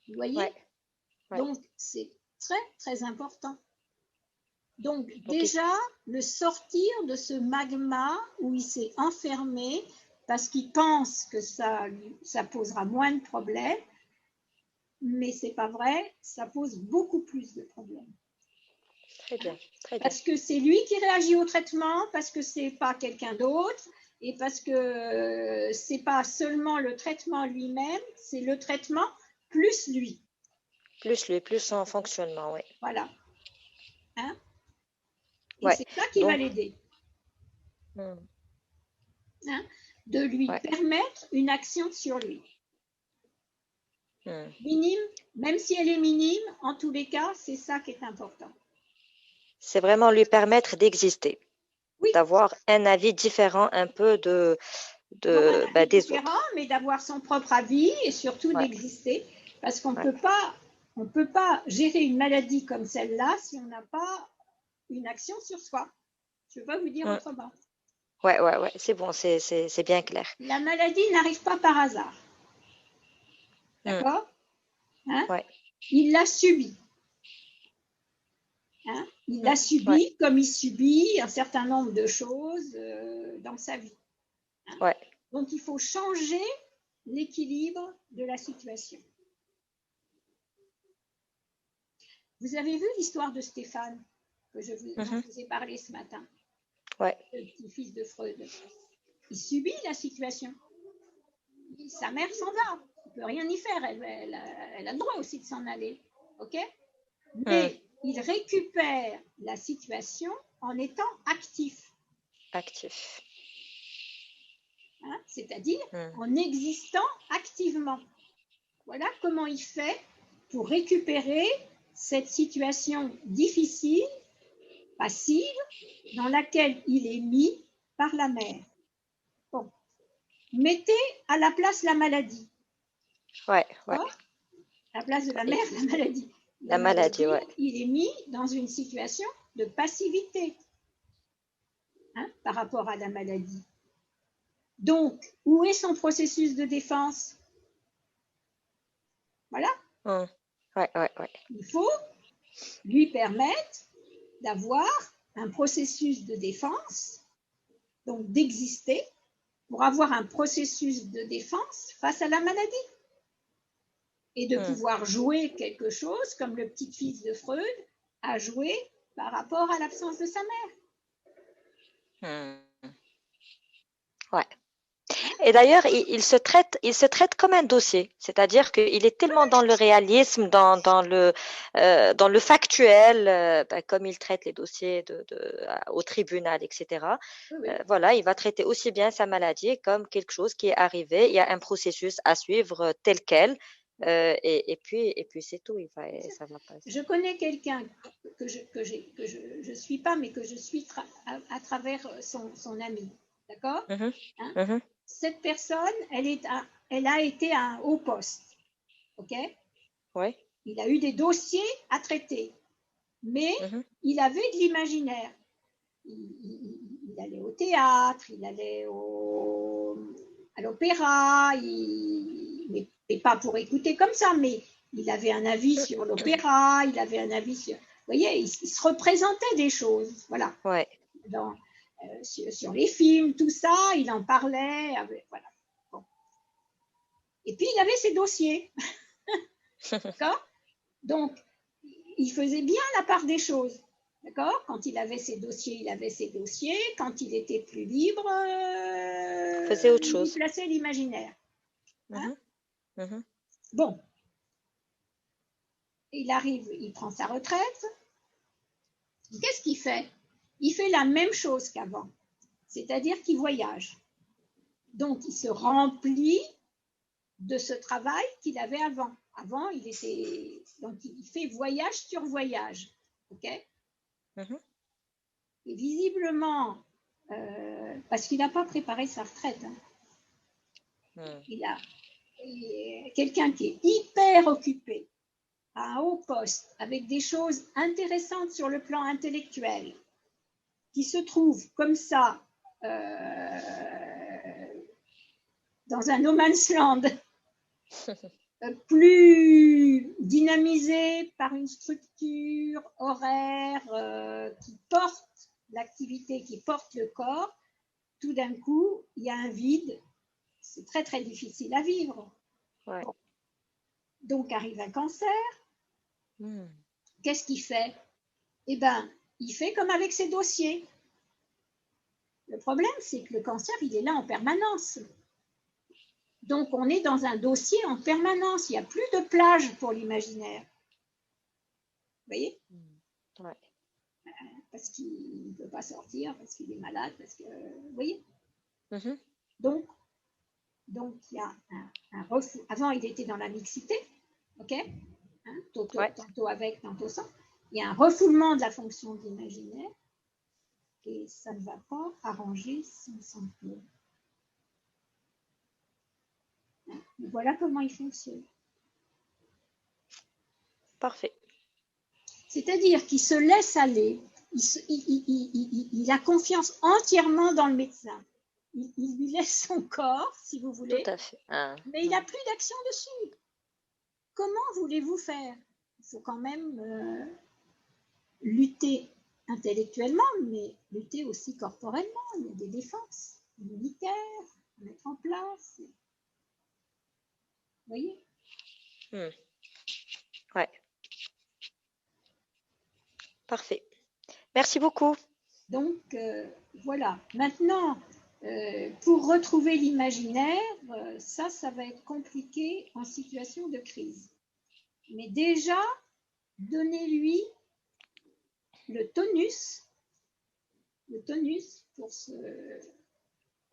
Vous voyez? Ouais. Ouais. Donc, c'est très, très important. Donc, Ok. déjà, le sortir de ce magma où il s'est enfermé parce qu'il pense que ça posera moins de problèmes, mais c'est pas vrai, ça pose beaucoup plus de problèmes. Très bien, très bien. Parce que c'est lui qui réagit au traitement, parce que c'est pas quelqu'un d'autre, et parce que c'est pas seulement le traitement lui-même, c'est le traitement plus lui. Plus lui, plus son fonctionnement, oui. Voilà. Hein? Et Ouais. c'est ça qui va Donc, l'aider. hmm, Hein? De lui ouais. permettre une action sur lui. Hmm. Minime, même si elle est minime, en tous les cas, c'est ça qui est important. C'est vraiment lui permettre d'exister, Oui, d'avoir un avis différent un peu avoir un avis des différent, autres. mais d'avoir son propre avis et surtout Ouais, d'exister, parce qu'on ouais. ne peut pas gérer une maladie comme celle-là si on n'a pas une action sur soi. Je ne peux pas vous dire Hmm. autrement. Ouais, ouais, ouais, c'est bon, c'est bien clair. La maladie n'arrive pas par hasard. Hmm. D'accord? Hein? Ouais. Il l'a subie. Hein? Il l'a Ouais. subie comme il subit un certain nombre de choses dans sa vie. Hein? Ouais. Donc, il faut changer l'équilibre de la situation. Vous avez vu l'histoire de Stéphane, dont je vous ai parlé ce matin, Ouais. le petit-fils de Freud. Il subit la situation. Sa mère s'en va. Il ne peut rien y faire. Elle a le droit aussi de s'en aller. OK? Mais il récupère la situation en étant actif. Actif. Hein? C'est-à-dire Hmm. en existant activement. Voilà comment il fait pour récupérer cette situation difficile, passive, dans laquelle il est mis par la mère. Bon. Mettez à la place la maladie. Ouais, ouais. À la place de la mère, la maladie. La maladie, ouais. Il est mis dans une situation de passivité, hein, par rapport à la maladie. Donc, où est son processus de défense? Voilà. Hmm. Ouais, ouais, ouais. Il faut lui permettre d'avoir un processus de défense, donc d'exister, pour avoir un processus de défense face à la maladie. Et de pouvoir jouer quelque chose comme le petit-fils de Freud a joué par rapport à l'absence de sa mère. Ouais. Et d'ailleurs, il se traite comme un dossier, c'est-à-dire qu'il est tellement dans le réalisme, dans le factuel, comme il traite les dossiers au tribunal, etc. Oui. Voilà, il va traiter aussi bien sa maladie comme quelque chose qui est arrivé. Il y a un processus à suivre tel quel, et puis c'est tout. Ça va passer. Je connais quelqu'un que je suis pas, mais que je suis à travers son ami. D'accord? Hein? Cette personne, elle a été à un haut poste. OK? Ouais. Il a eu des dossiers à traiter, mais il avait de l'imaginaire. Il allait au théâtre, il allait à l'opéra, mais pas pour écouter comme ça, mais il avait un avis sur l'opéra, il avait un avis sur... Vous voyez, il se représentait des choses, voilà. Ouais. Sur les films, tout ça, il en parlait, voilà. Bon. Et puis, il avait ses dossiers. D'accord? Donc, il faisait bien la part des choses. D'accord? Quand il avait ses dossiers, il avait ses dossiers. Quand il était plus libre, faisait autre chose. Il plaçait l'imaginaire. Hein? Bon. Il arrive, il prend sa retraite. Qu'est-ce qu'il fait? Il fait la même chose qu'avant. C'est-à-dire qu'il voyage. Donc, il se remplit de ce travail qu'il avait avant. Avant, donc, il fait voyage sur voyage. OK? Et visiblement, parce qu'il n'a pas préparé sa retraite, hein. Il a quelqu'un qui est hyper occupé, à un haut poste, avec des choses intéressantes sur le plan intellectuel, qui se trouve comme ça dans un no man's land, plus dynamisé par une structure horaire qui porte l'activité, qui porte le corps, tout d'un coup, il y a un vide. C'est très, très difficile à vivre. Ouais. Donc, arrive un cancer. Hmm. Qu'est-ce qu'il fait? Eh bien, il fait comme avec ses dossiers. Le problème, c'est que le cancer, il est là en permanence. Donc, on est dans un dossier en permanence. Il n'y a plus de plage pour l'imaginaire. Vous voyez? Ouais. Parce qu'il ne peut pas sortir, parce qu'il est malade, parce que... Vous voyez? Mhm. Donc, il y a un refus. Avant, il était dans la mixité, ok? Hein, tantôt avec, tantôt sans. Il y a un refoulement de la fonction de l'imaginaire et ça ne va pas arranger son santé. Voilà comment il fonctionne. Parfait. C'est-à-dire qu'il se laisse aller, il a confiance entièrement dans le médecin. Il lui laisse son corps, si vous voulez, Tout à fait. Ah. mais il n'a plus d'action dessus. Comment voulez-vous faire? Il faut quand même lutter intellectuellement, mais lutter aussi corporellement. Il y a des défenses militaires à mettre en place. Vous voyez? Ouais. Parfait. Merci beaucoup. Donc, voilà. Maintenant, pour retrouver l'imaginaire, ça va être compliqué en situation de crise. Mais déjà, donnez-lui le tonus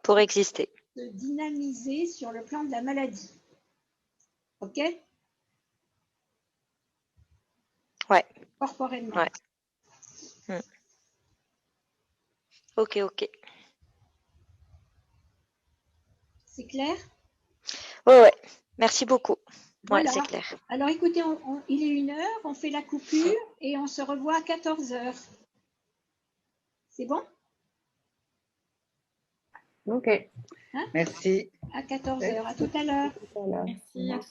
Pour exister. se dynamiser sur le plan de la maladie. OK? Ouais. Corporellement. Ouais. Ok. C'est clair? Ouais. Merci beaucoup. Voilà. Ouais, c'est clair. Alors écoutez, il est 1h, on fait la coupure et on se revoit à 14h. C'est bon? Ok. Hein? Merci. À 14h. À tout à l'heure. Voilà. Merci.